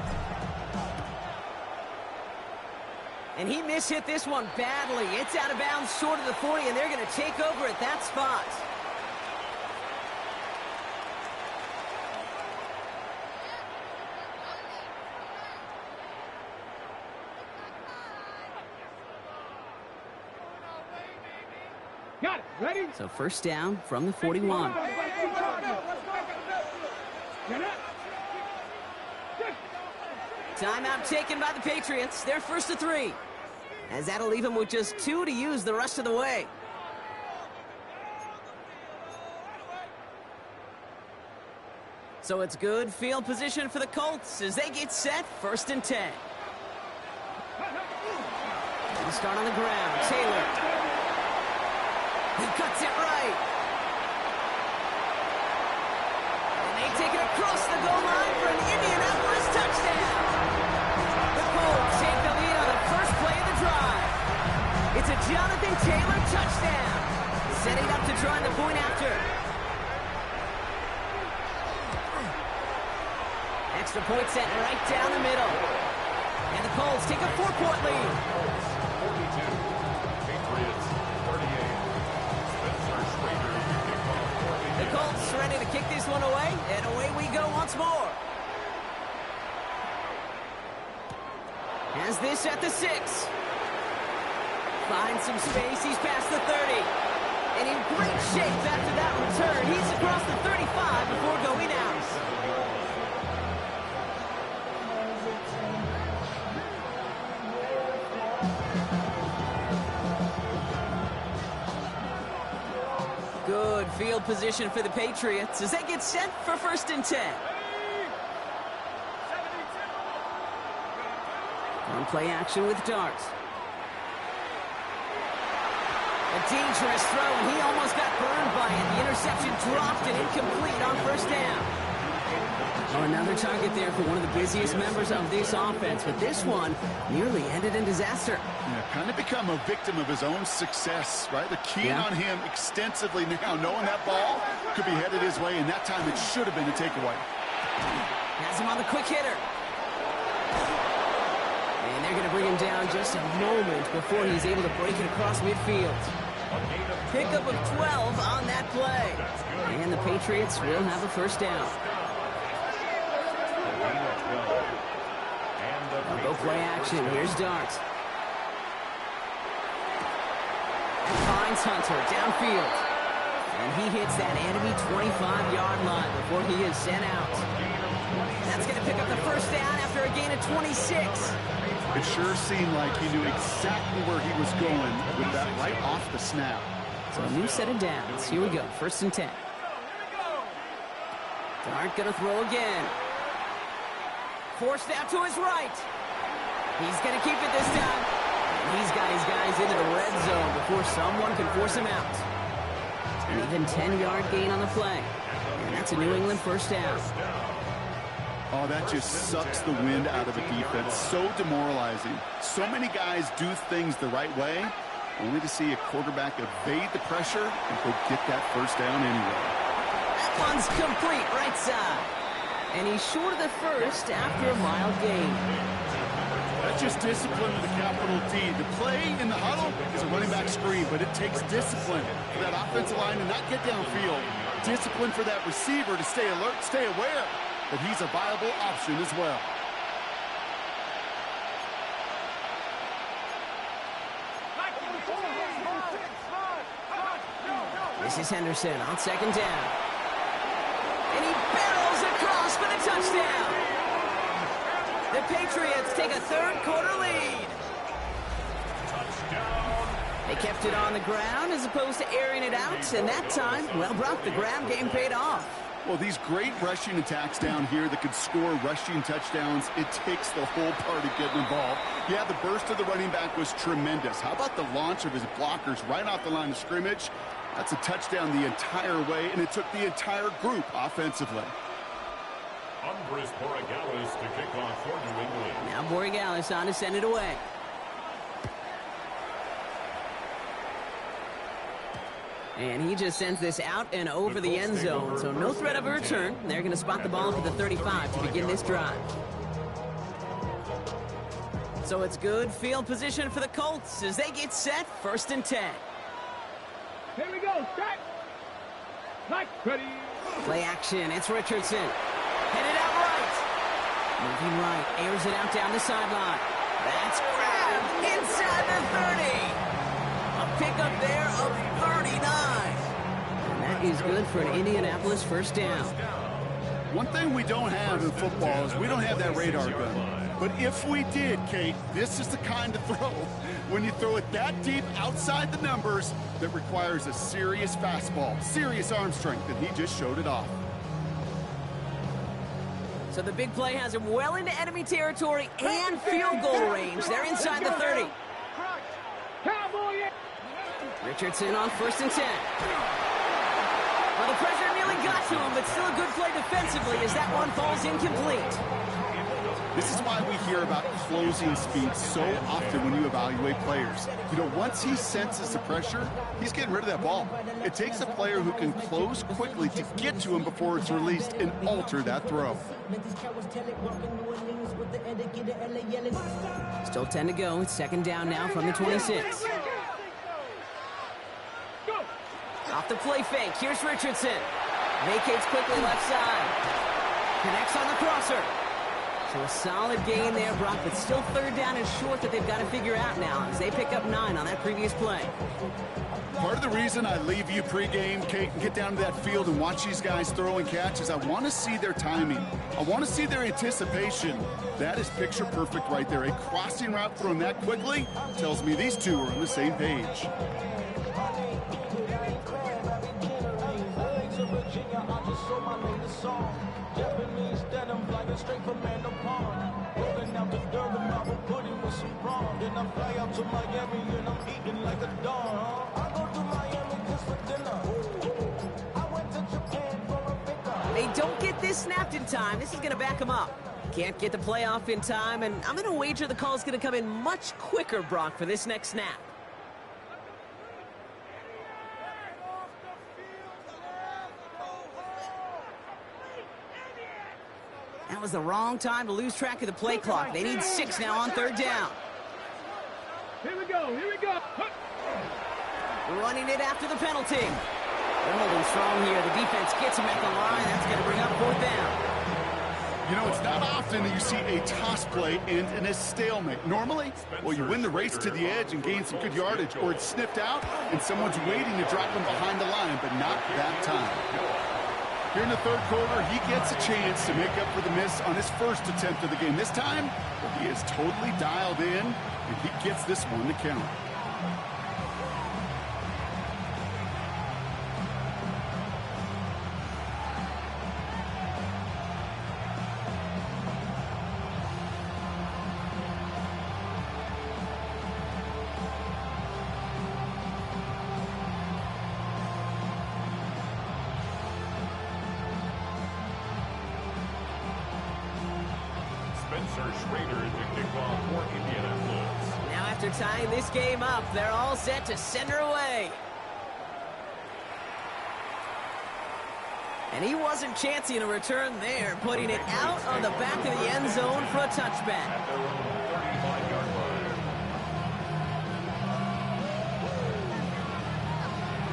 And he mishit this one badly. It's out of bounds short of the 40, and they're going to take over at that spot. Got it. Ready? So first down from the 41. Timeout taken by the Patriots. They're first to 3. As that'll leave them with just 2 to use the rest of the way. So it's good field position for the Colts as they get set first and 10. They start on the ground. Taylor. He cuts it right. And they take it across the goal line for an Indianapolis touchdown. The Colts take the lead on the first play of the drive. It's a Jonathan Taylor touchdown. Setting up to try the point after. Extra point set right down the middle. And the Colts take a 4-point lead. Darts ready to kick this one away, and away we go once more. Has this at the 6. Finds some space, he's past the 30. And in great shape after that return. He's across the 35 before going out. Good field position for the Patriots as they get set for 1st and 10. On play action with Darts. A dangerous throw, and he almost got burned by it. The interception dropped and incomplete on 1st down. Oh, another target there for one of the busiest members of this offense, but this one nearly ended in disaster. Yeah, kind of become a victim of his own success, right? They're keying on him extensively now, knowing that ball could be headed his way, and that time it should have been a takeaway. Has him on the quick hitter. And they're going to bring him down just a moment before he's able to break it across midfield. Pickup of 12 on that play. And the Patriots will have a 1st down. They'll go play action. Here's Darts. Finds Hunter downfield. And he hits that enemy 25-yard line before he is sent out. That's going to pick up the 1st down after a gain of 26. It sure seemed like he knew exactly where he was going with that right off the snap. So a new set of downs. Here we go. 1st and 10. Dart going to throw again. Forced out to his right. He's going to keep it this time. And he's got his guys into the red zone before someone can force him out. An even 10-yard gain on the play. And that's a New England 1st down. Oh, that just sucks the wind out of a defense. So demoralizing. So many guys do things the right way, only to see a quarterback evade the pressure and go get that 1st down anyway. That one's complete right side. And he's short of the 1st after a mild gain. That's just discipline with a capital D. The play in the huddle is a running back screen, but it takes discipline for that offensive line to not get downfield. Discipline for that receiver to stay alert, stay aware that he's a viable option as well. This is Henderson on 2nd down. And he barrels across for the touchdown. The Patriots take a 3rd quarter lead. They kept it on the ground as opposed to airing it out, and that time, well, Brock, the ground game paid off. Well, these great rushing attacks down here that could score rushing touchdowns, it takes the whole party getting involved. Yeah, the burst of the running back was tremendous. How about the launch of his blockers right off the line of scrimmage? That's a touchdown the entire way, and it took the entire group offensively. Andres Borregales to kick off for New England. Now Borregales on to send it away. And he just sends this out and over the end zone, so no threat of a return. They're going to spot the ball up at the 35 to begin this drive. So it's good field position for the Colts as they get set 1st and 10. Here we go, set. Like ready. Play action, it's Richardson. Headed out right. Moving right, airs it out down the sideline. That's grabbed inside the 30. A pickup there of 39. And that is good for an Indianapolis 1st down. One thing we don't have in football is we don't have that radar gun. But if we did, Kate, this is the kind of throw, when you throw it that deep outside the numbers, that requires a serious fastball, serious arm strength, and he just showed it off. So the big play has him well into enemy territory and field goal range. They're inside the 30. Richardson on 1st and 10. Well, the pressure nearly got to him, but still a good play defensively as that one falls incomplete. This is why we hear about closing speed so often when you evaluate players. You know, once he senses the pressure, he's getting rid of that ball. It takes a player who can close quickly to get to him before it's released and alter that throw. Still 10 to go. It's 2nd down now from the 26. Off the play fake. Here's Richardson. Vacates quickly left side. Connects on the crosser. So a solid gain there, Brock, but still third down and short that they've got to figure out now as they pick up 9 on that previous play. Part of the reason I leave you pregame, Kate, and get down to that field and watch these guys throw and catch is I want to see their timing. I want to see their anticipation. That is picture perfect right there. A crossing route thrown that quickly tells me these two are on the same page. They don't get this snapped in time. This is going to back them up. Can't get the play off in time, and I'm going to wager the call is going to come in much quicker, Brock, for this next snap. That was the wrong time to lose track of the play clock. They need 6 now on third down. Here we go, here we go. Running it after the penalty. They're holding strong here. The defense gets him at the line. That's going to bring up fourth down. You know, it's not often that you see a toss play end in a stalemate. Normally, well, you win the race to the edge and gain some good yardage, or it's sniffed out and someone's waiting to drop them behind the line, but not that time. Here in the third quarter, he gets a chance to make up for the miss on his first attempt of the game. This time, well, he is totally dialed in, and he gets this one to count. Now after tying this game up, they're all set to send her away. And he wasn't chancing a return there, putting it out on the back of the end zone for a touchback.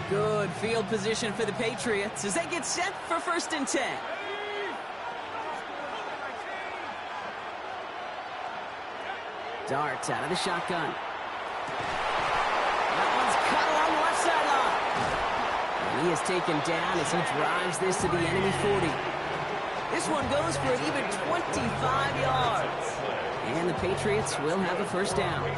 Good field position for the Patriots as they get set for 1st and 10. Dart out of the shotgun. That one's cut along the left sideline. And he is taken down as he drives this to the enemy 40. This one goes for an even 25 yards. And the Patriots will have a first down.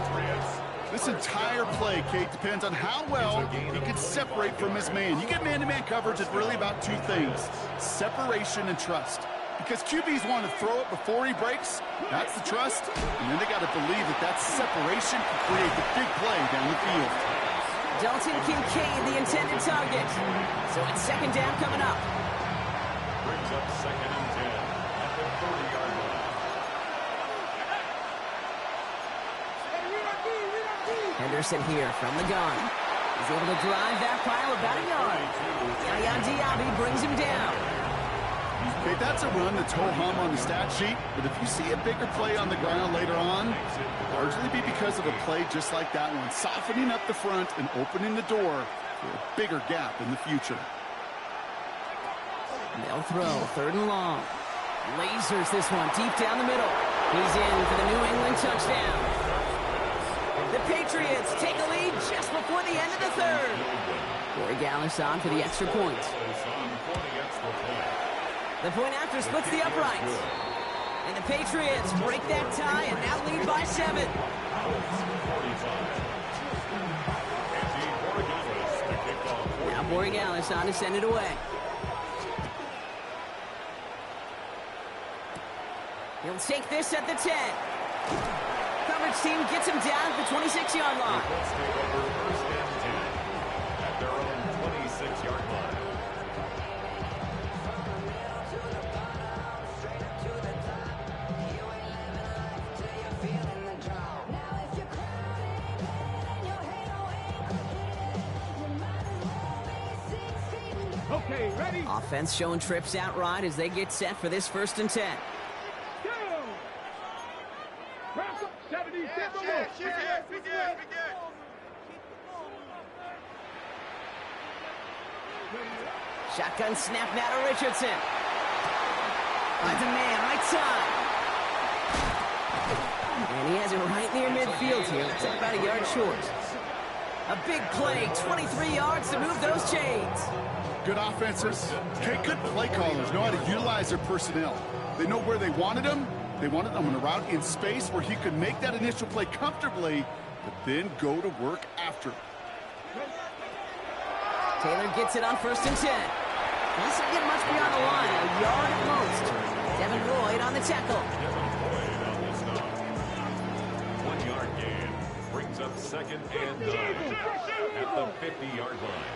This entire play, Kate, depends on how well he can separate from his man. You get man-to-man coverage, it's really about two things: separation and trust. Because QBs want to throw it before he breaks, that's the trust, and then they got to believe that that separation can create the big play down the field. Dalton Kincaid, the intended target. So it's second down coming up. Brings up 2nd and 10 at the 30-yard line. Henderson here from the gun. He's able to drive that pile about a yard. Yaya Diaby brings him down. Okay, that's a run that's ho-hum on the stat sheet, but if you see a bigger play on the ground later on, it'll largely be because of a play just like that one, softening up the front and opening the door for a bigger gap in the future. They'll throw 3rd and long. Lasers this one deep down the middle. He's in for the New England touchdown. The Patriots take a lead just before the end of the 3rd. Corey Gallis on for the extra point. The point after splits the uprights. And the Patriots break that tie and now lead by 7. Now Borregales on to send it away. He'll take this at the 10. Coverage team gets him down at the 26-yard line. At their own 26-yard line. Okay, ready? Offense showing trips out right as they get set for this 1st and 10. Go! Press up, 70, Shotgun snap now to Richardson. Finds a man, right side. And he has it right near midfield here. It's about a yard short. A big play, 23 yards to move those chains. Good offenses. Okay, good play callers know how to utilize their personnel. They know where they wanted them. They wanted them on a route in space where he could make that initial play comfortably, but then go to work after. Taylor gets it on 1st and 10. Doesn't get much beyond the line, a yard at most. Devin Lloyd on the tackle. 1 yard gain brings up 2nd and 9 at the 50-yard line.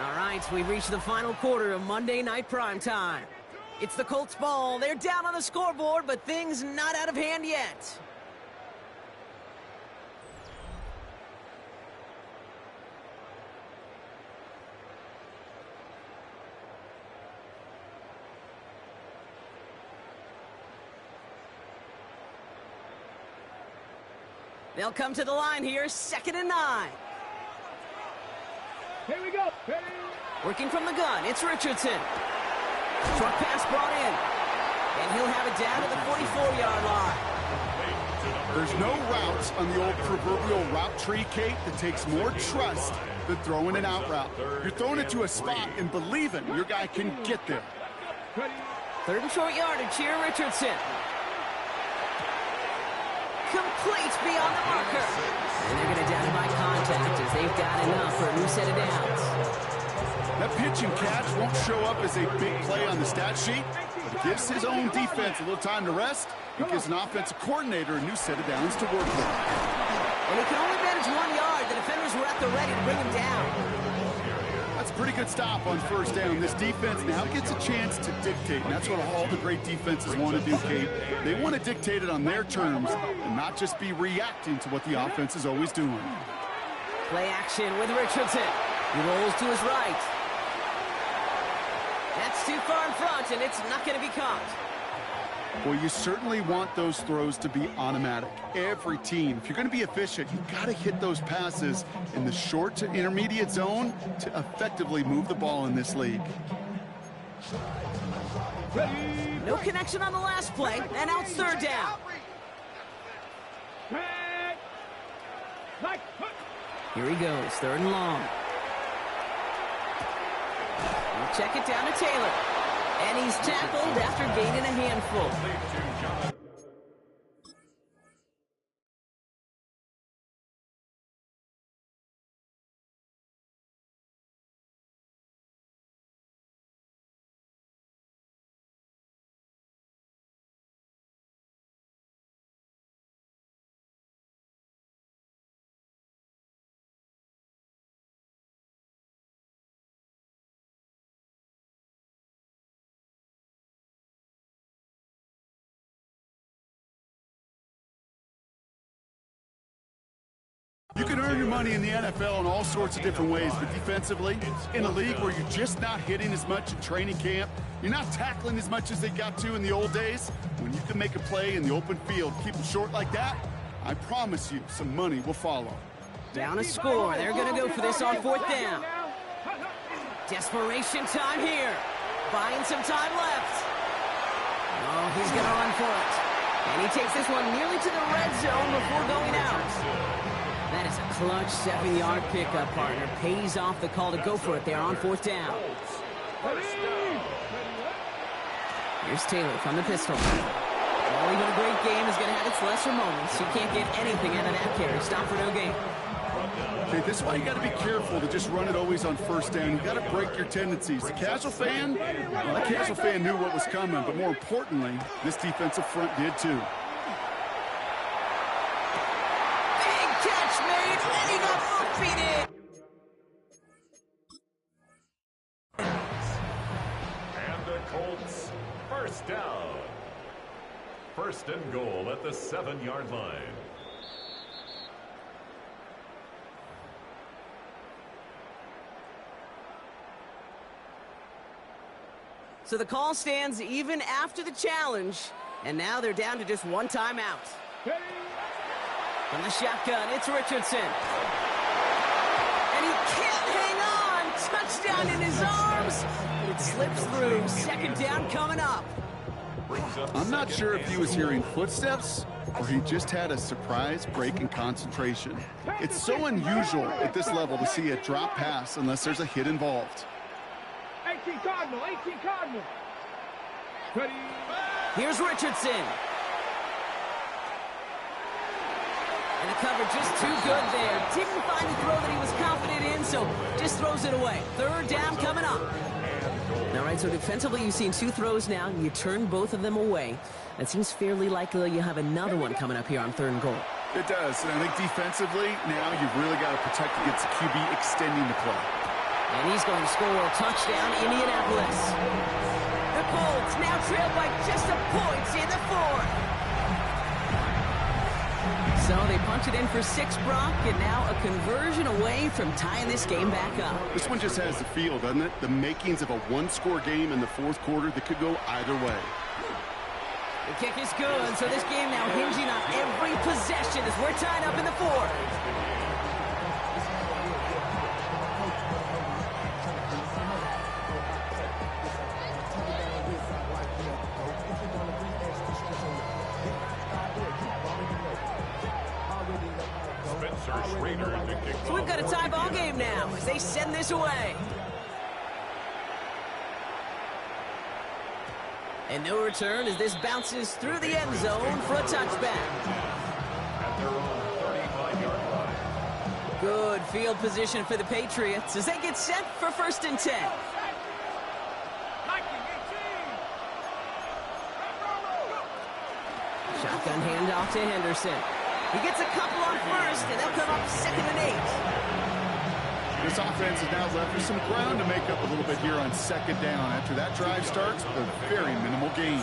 All right, we've reached the final quarter of Monday Night Primetime. It's the Colts ball. They're down on the scoreboard, but things not out of hand yet. They'll come to the line here, 2nd and 9. Here we go. Ready? Working from the gun, it's Richardson. Short pass brought in. And he'll have it down to the 44-yard line. There's no routes on the old proverbial route tree, Kate, that takes more trust than throwing an out route. You're throwing it to a spot and believing your guy can get there. 3rd and short yardage here, Richardson. Complete beyond the marker. And they're going to down by contact as they've got enough for a new set of downs. That pitch and catch won't show up as a big play on the stat sheet, but it gives his own defense a little time to rest. It gives an offensive coordinator a new set of downs to work with. And he can only manage 1 yard. The defenders were at the ready to bring him down. That's a pretty good stop on 1st down. This defense now gets a chance to dictate, and that's what all the great defenses want to do, Kate. They want to dictate it on their terms and not just be reacting to what the offense is always doing. Play action with Richardson. He rolls to his right. That's too far in front, and it's not going to be caught. Well, you certainly want those throws to be automatic. Every team, if you're going to be efficient, you've got to hit those passes in the short to intermediate zone to effectively move the ball in this league. No connection on the last play, and now it's 3rd down. Here he goes, 3rd and long. We'll check it down to Taylor. And he's tackled after gaining a handful. You can earn your money in the NFL in all sorts of different ways, but defensively, in a league where you're just not hitting as much in training camp, you're not tackling as much as they got to in the old days, when you can make a play in the open field, keep them short like that, I promise you some money will follow. Down a score. They're going to go for this on 4th down. Desperation time here. Buying some time left. Oh, he's going to run for it. And he takes this one nearly to the red zone before going out. That is a clutch 7-yard pickup, partner. Pays off the call to go for it there on 4th down. Here's Taylor from the pistol. Well, even a great game is going to have its lesser moments. You can't get anything out of that carry. Stop for no gain. Okay, this is why you got to be careful to just run it always on 1st down. You got to break your tendencies. The casual fan, well, the casual fan knew what was coming, but more importantly, this defensive front did too. And he got defeated. And the Colts, 1st down. 1st and goal at the 7-yard line. So the call stands even after the challenge, and now they're down to just 1 timeout. From the shotgun, it's Richardson. And he can't hang on. Touchdown, slips through. Second down coming up. I'm not sure if he was hearing footsteps or he just had a surprise break in concentration. It's so unusual at this level to see a drop pass unless there's a hit involved. 18 Cardinal, 18 Cardinal. Ready. Here's Richardson. And the cover just too good there. Didn't find the throw that he was confident in, so just throws it away. Third down coming up. All right, so defensively you've seen 2 throws now. You turn both of them away. It seems fairly likely you have another one coming up here on 3rd and goal. It does, and I think defensively, now you've really got to protect against the QB extending the play. And he's going to score a touchdown, Indianapolis. The Colts now trail by just a point in the 4th. So they punch it in for 6, Brock, and now a conversion away from tying this game back up. This one just has the feel, doesn't it? The makings of a 1-score game in the 4th quarter that could go either way. The kick is good, so this game now hinging on every possession as we're tied up in the 4th. So we've got a tie ball game now as they send this away. And no return as this bounces through the end zone for a touchback. At their own 35-yard line. Good field position for the Patriots as they get set for 1st and 10. Shotgun handoff to Henderson. He gets a couple on 1st, and they'll come up 2nd and 8. This offense is now left with some ground to make up a little bit here on 2nd down. After that drive starts, a very minimal gain.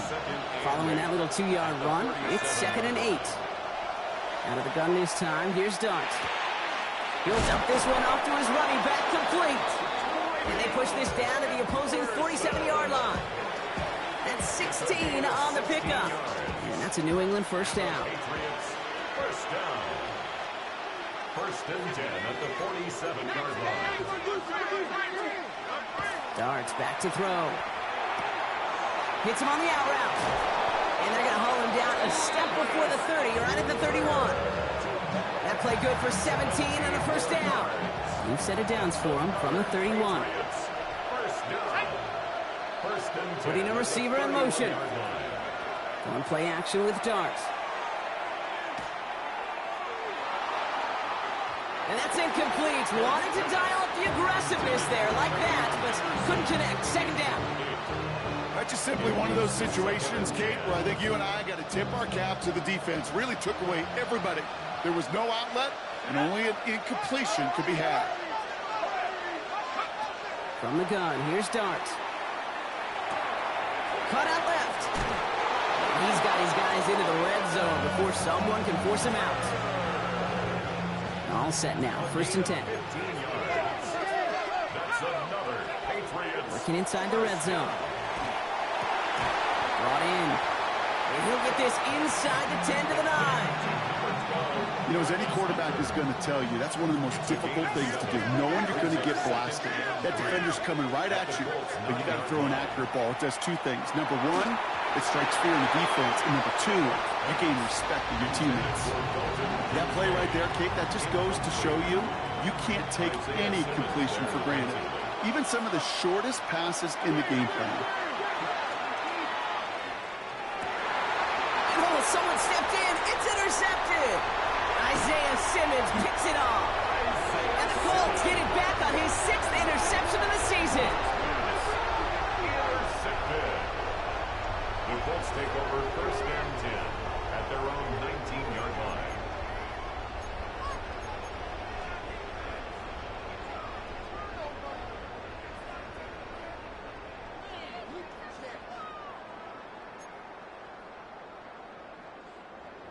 Following that little 2-yard run, it's 2nd and 8. Out of the gun this time, here's Dart. He'll dump this one off to his running back, complete. And they push this down to the opposing 47-yard line. That's 16 on the pickup. And that's a New England 1st down. First down. 1st and 10 at the 47-yard line. Darts back to throw. Hits him on the out route. And they're going to haul him down a step before the 30, right at the 31. That play good for 17 and a 1st down. New set of downs for him from the 31. First down. 1st and 10. Putting a receiver in motion. On play action with Darts. And that's incomplete. Wanted to dial up the aggressiveness there like that, but couldn't connect. 2nd down. That's just simply one of those situations, Kate, where I think you and I got to tip our cap to the defense. Really took away everybody. There was no outlet, and only an incompletion could be had. From the gun, here's Dart. Cut out left. He's got his guys into the red zone before someone can force him out. All set now, 1st and 10. 15 yards. That's another Patriots. Working inside the red zone. Brought in. And he'll get this inside the 10 to the 9. You know, as any quarterback is going to tell you, that's one of the most difficult things to do. Knowing you're going to get blasted. That defender's coming right at you, but you got to throw an accurate ball. It does 2 things. Number 1, it strikes fear in the defense. And number 2, you gain respect of your teammates. That play right there, Kate, that just goes to show you, you can't take any completion for granted. Even some of the shortest passes in the game plan. Oh, someone stepped in. It's intercepted. Isaiah Simmons picks it off. And the Colts get it back on his 6th interception of the season. Intercepted. The Colts take over 1st and 10 at their own 19-yard line.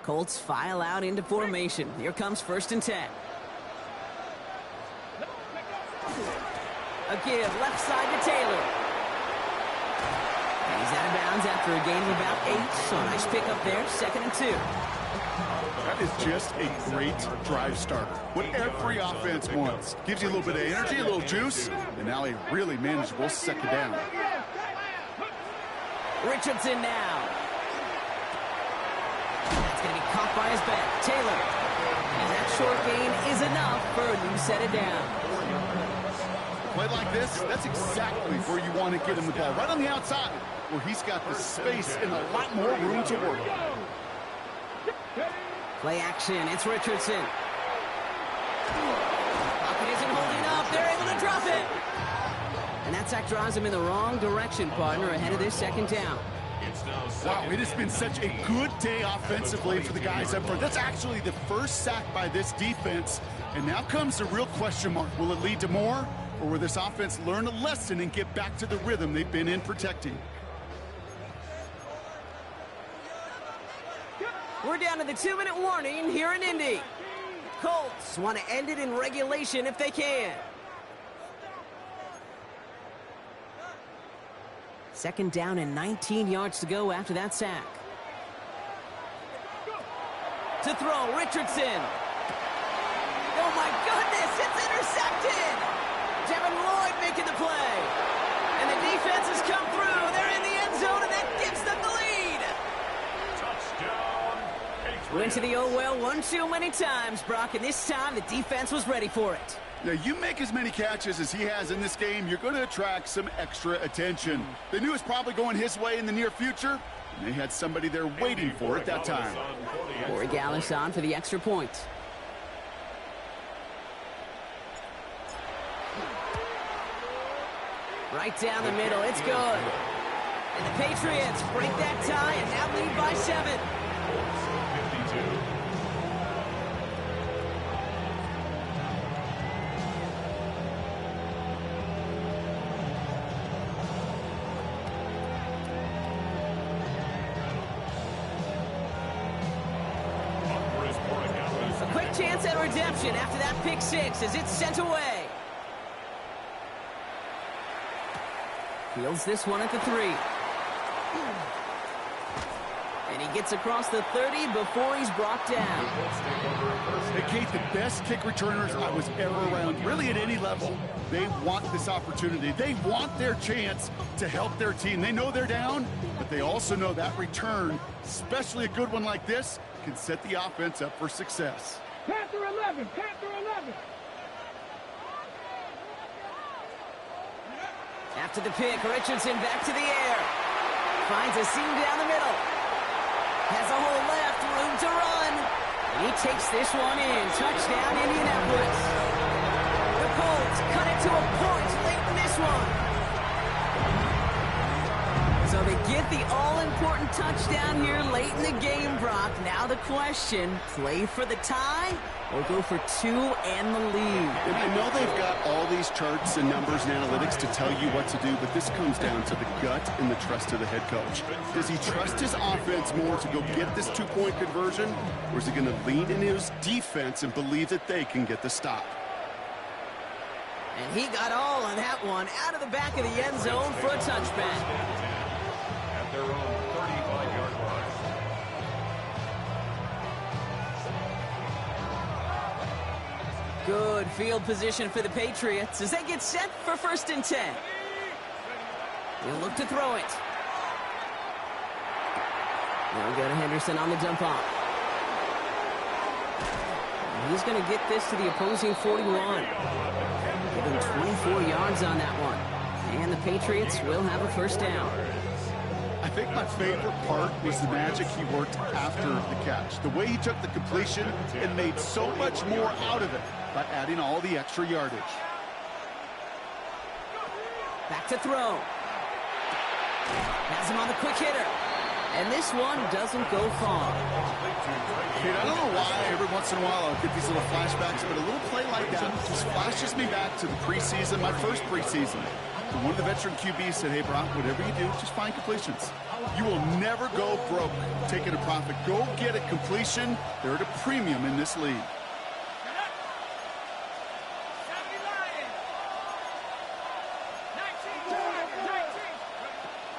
Colts file out into formation. Here comes 1st and 10. A give left side to Taylor. And he's out of bounds after a gain of about 8. So a nice pickup there. 2nd and 2. That is just a great drive starter. What every offense wants. Gives you a little bit of energy, a little juice, and now a really manageable 2nd down. Richardson now. That's going to be caught by his back. Taylor. And that short gain is enough for a new set of downs. Play like this, that's exactly where you want to get him the ball. Right on the outside, where he's got the space and a lot more room to work. Play action. It's Richardson. Pocket isn't holding up. They're able to drop it. And that sack drives him in the wrong direction, partner, ahead of this second down. Wow, it has been such a good day offensively for the guys up front. That's actually the first sack by this defense. And now comes the real question mark. Will it lead to more? Or will this offense learn a lesson and get back to the rhythm they've been in protecting? We're down to the 2-minute warning here in Indy. Colts want to end it in regulation if they can. Second down and 19 yards to go after that sack. To throw, Richardson. Oh my goodness, it's intercepted! Devin Lloyd making the play. And the defense has come through. They're in the end zone, and that gives them the lead. Touchdown. Went to the oh well one too many times, Brock, and this time the defense was ready for it. Now, you make as many catches as he has in this game, you're going to attract some extra attention. They knew it was probably going his way in the near future, and they had somebody there waiting for it that time. Corey Gallis on for the extra point. Right down the middle, it's good. And the Patriots break that tie and now lead by 7. A quick chance at redemption after that pick 6 as it's sent away. Fields this one at the 3. And he gets across the 30 before he's brought down. Hey, Kate, the best kick returners I was ever around, really at any level, they want this opportunity. They want their chance to help their team. They know they're down, but they also know that return, especially a good one like this, can set the offense up for success. Panther 11, Panther 11. After the pick, Richardson back to the air. Finds a seam down the middle. Has a hole left, room to run. And he takes this one in. Touchdown, Indianapolis. The Colts cut it to a point late in this one. So they get the all-important touchdown here late in the game, Brock. Now the question, play for the tie or go for 2 and the lead? And I know they've got all these charts and numbers and analytics to tell you what to do, but this comes down to the gut and the trust of the head coach. Does he trust his offense more to go get this 2-point conversion, or is he going to lean in his defense and believe that they can get the stop? And he got all of that one out of the back of the end zone for a touchback. At their own 35-yard line. Good field position for the Patriots as they get set for 1st and 10. He'll look to throw it. Now we go to Henderson on the dump off. He's going to get this to the opposing 41. Give him 24 yards on that one. And the Patriots will have a 1st down. I think my favorite part was the magic he worked after the catch. The way he took the completion and made so much more out of it by adding all the extra yardage. Back to throw. Has him on the quick hitter. And this one doesn't go far. Kate, I don't know why every once in a while I'll get these little flashbacks, but a little play like that just flashes me back to the preseason, my first preseason. And one of the veteran QBs said, hey, Brock, whatever you do, just find completions. You will never go broke taking a profit. Go get a completion. They're at a premium in this league.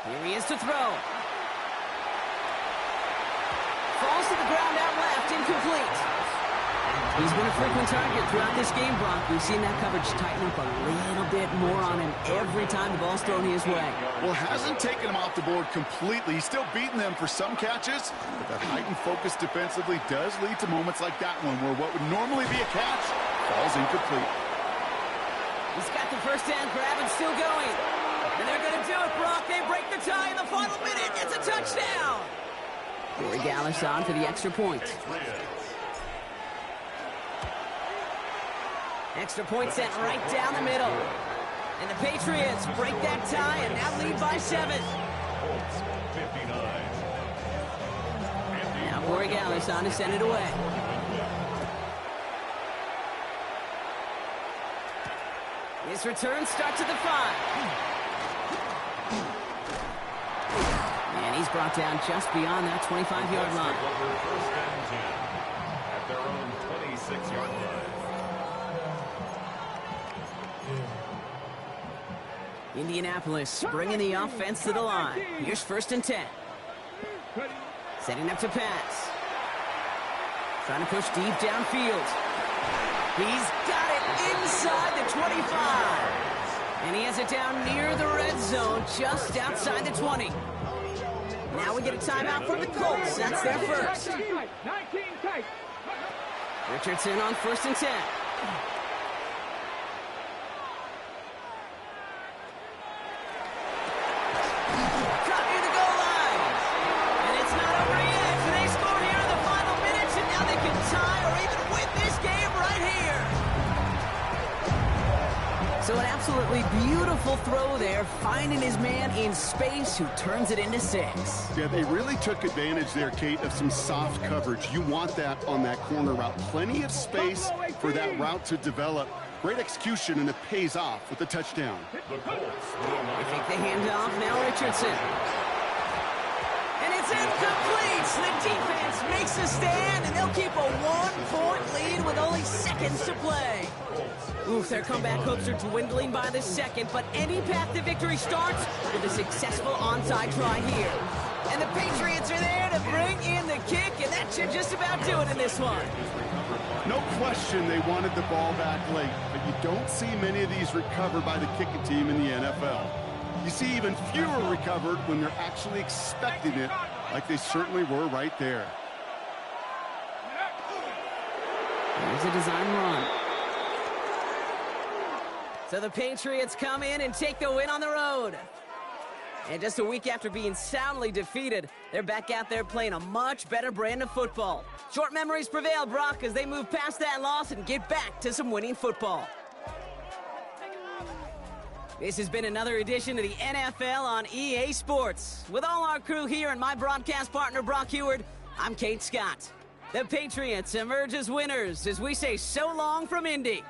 Here he is to throw. Falls to the ground out left, incomplete. He's been a frequent target throughout this game, Brock. We've seen that coverage tighten up a little bit more on him every time the ball's thrown his way. Well, hasn't taken him off the board completely. He's still beating them for some catches, but that heightened focus defensively does lead to moments like that one where what would normally be a catch falls incomplete. He's got the first down grab and still going. And they're going to do it, Brock. They break the tie in the final minute. It's a touchdown. Corey Gallis on for the extra point. Extra point sent right down the middle. And the Patriots break that tie and now lead by 7. Now Corey Gallis on to send it away. His return starts at the 5. And he's brought down just beyond that 25-yard line. First and 10 at their own 26-yard line. Indianapolis bringing the offense to the line. Here's first and 10. Setting up to pass. Trying to push deep downfield. He's got it inside the 25. And he has it down near the red zone, just outside the 20. Now we get a timeout from the Colts. That's their first. 19 tight. Richardson on first and 10. Cut near the goal line. And it's not over yet. So they scored here in the final minutes, and now they can tie or even win this game right here. So an absolutely beautiful throw there, finding his man in space who turns it into 6. Yeah, they really took advantage there, Kate, of some soft coverage. You want that on that corner route. Plenty of space for that route to develop. Great execution, and it pays off with the touchdown. The Colts They take the handoff, now Richardson. And it's incomplete. The defense makes a stand, and they'll keep a 1-point lead with only seconds to play. Oof, their comeback hopes are dwindling by the second, but any path to victory starts with a successful onside try here. And the Patriots are there to bring in the kick, and that should just about do it in this one. No question they wanted the ball back late, but you don't see many of these recovered by the kicking team in the NFL. You see even fewer recovered when they're actually expecting it, like they certainly were right there. There's a design run. So the Patriots come in and take the win on the road. And just a week after being soundly defeated, they're back out there playing a much better brand of football. Short memories prevail, Brock, as they move past that loss and get back to some winning football. This has been another edition of the NFL on EA Sports. With all our crew here and my broadcast partner, Brock Heward, I'm Kate Scott. The Patriots emerge as winners as we say so long from Indy.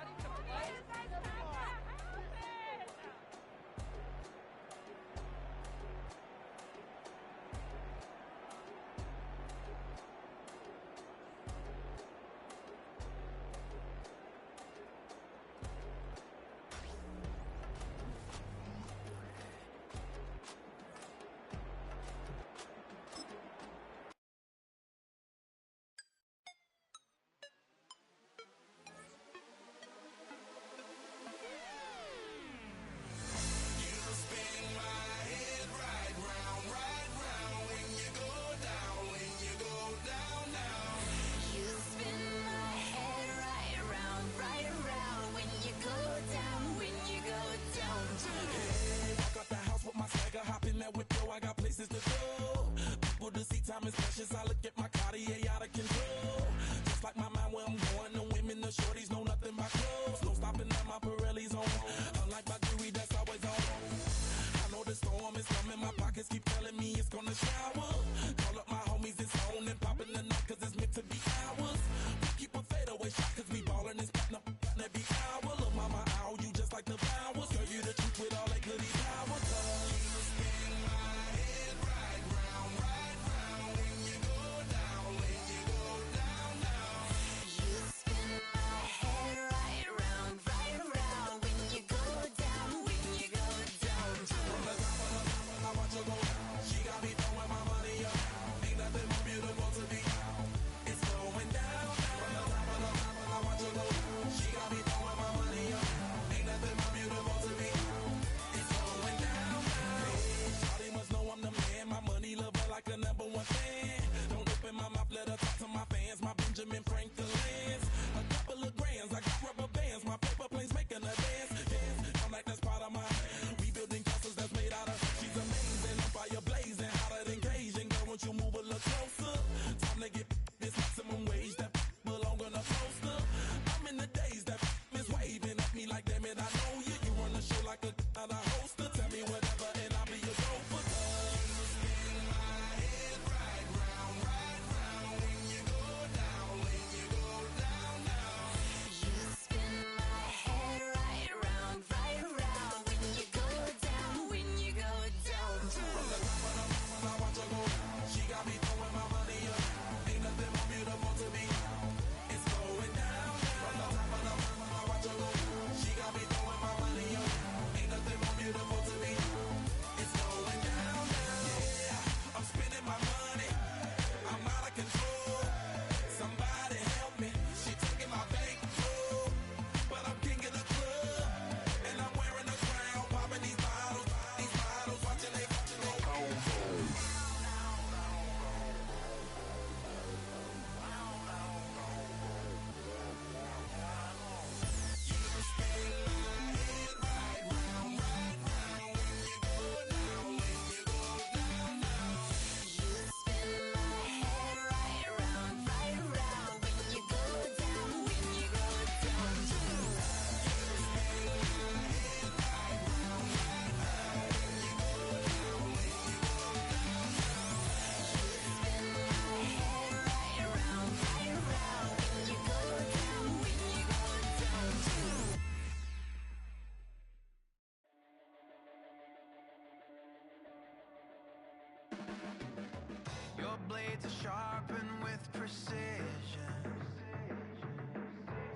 blade to sharpen with precision,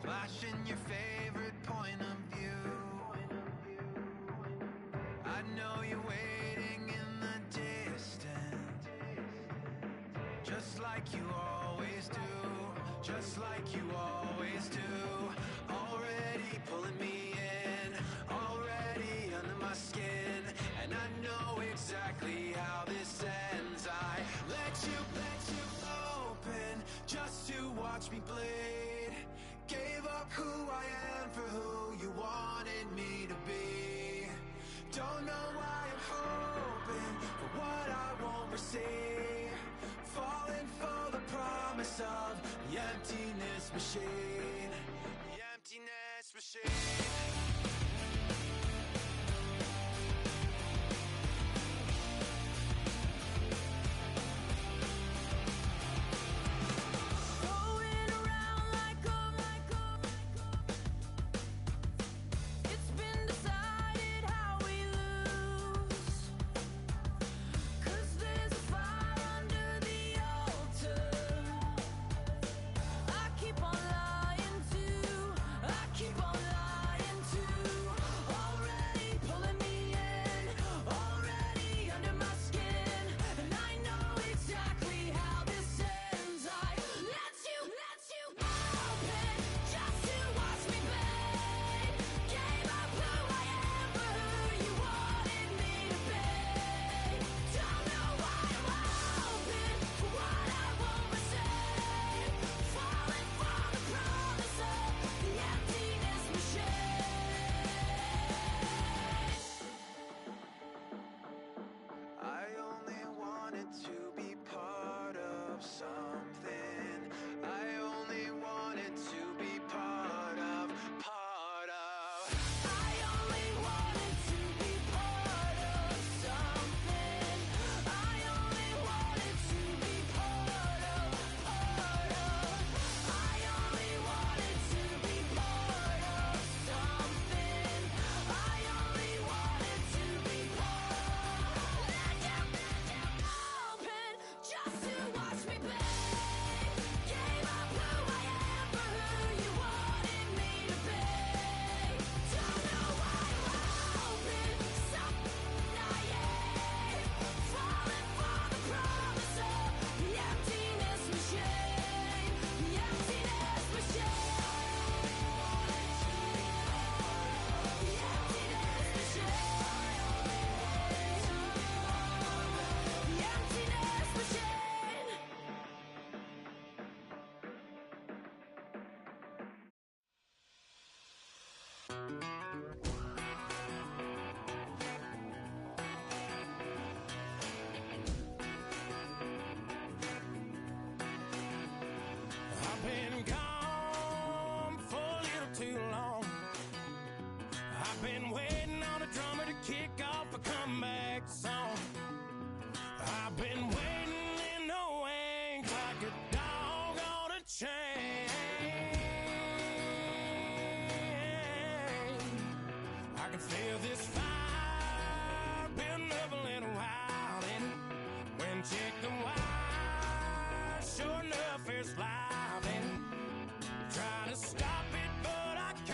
flashing your favorite point of view. I know you're waiting in the distance, just like you always do, just like you always do. Already pulling me in, already under my skin, and I know exactly how this ends. I let you open just to watch me bleed. Gave up who I am for who you wanted me to be. Don't know why I'm hoping for what I won't receive. Falling for the promise of the emptiness machine. The emptiness machine. Try to stop it, but I can't.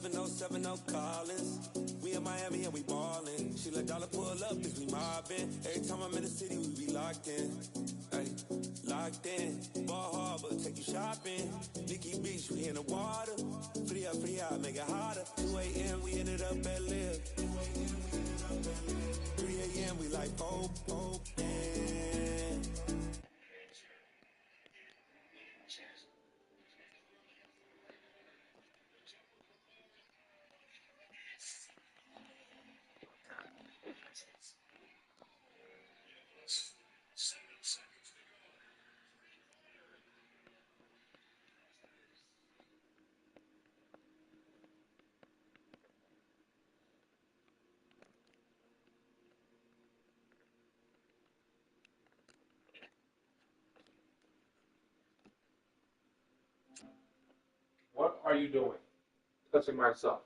707, no Collins. We in Miami and we ballin'. She let dollar pull up cause we mobbin'. Every time I'm in the city, we be locked in. Ay, locked in. Ball Harbor, take you shopping. Nikki Beach, we in the water. Free up, make it hotter. 2 a.m., we ended up at Live. 3 a.m., we like open. What are you doing? Touching myself.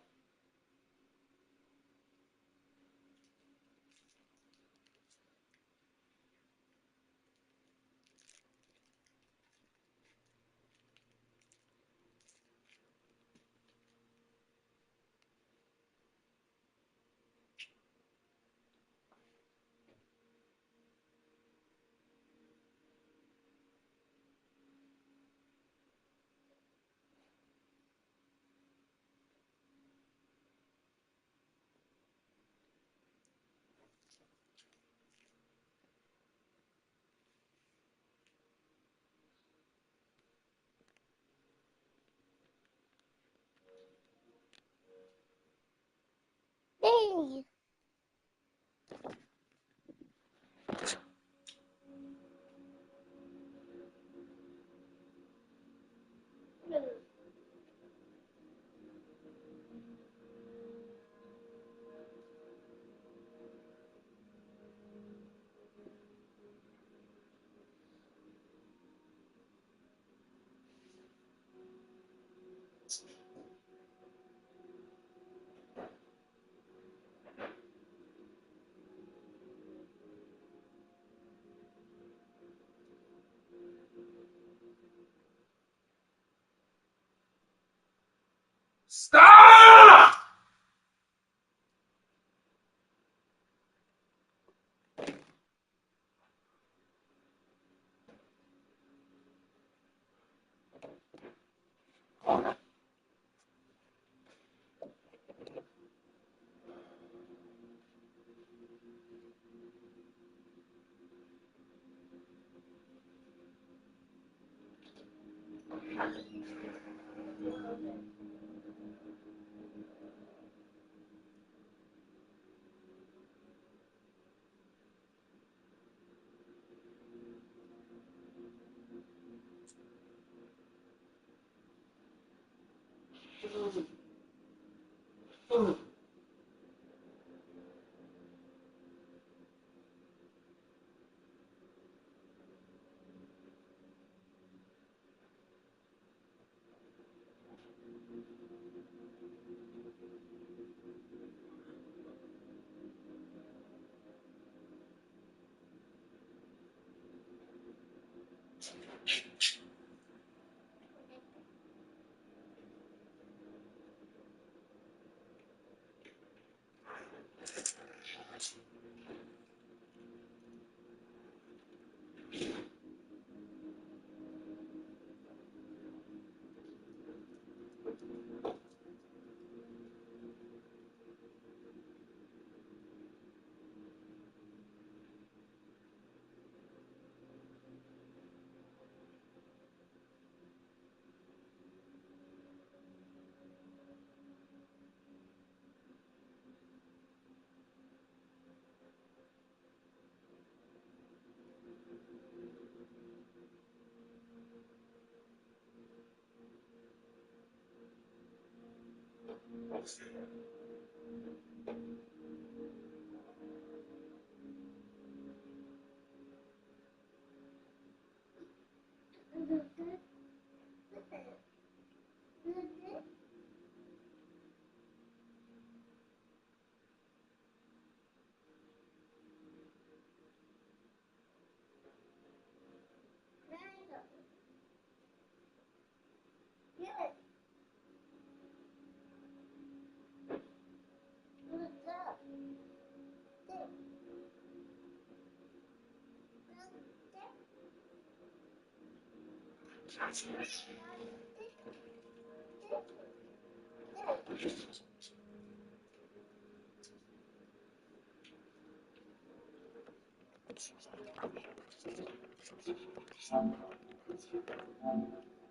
Stop!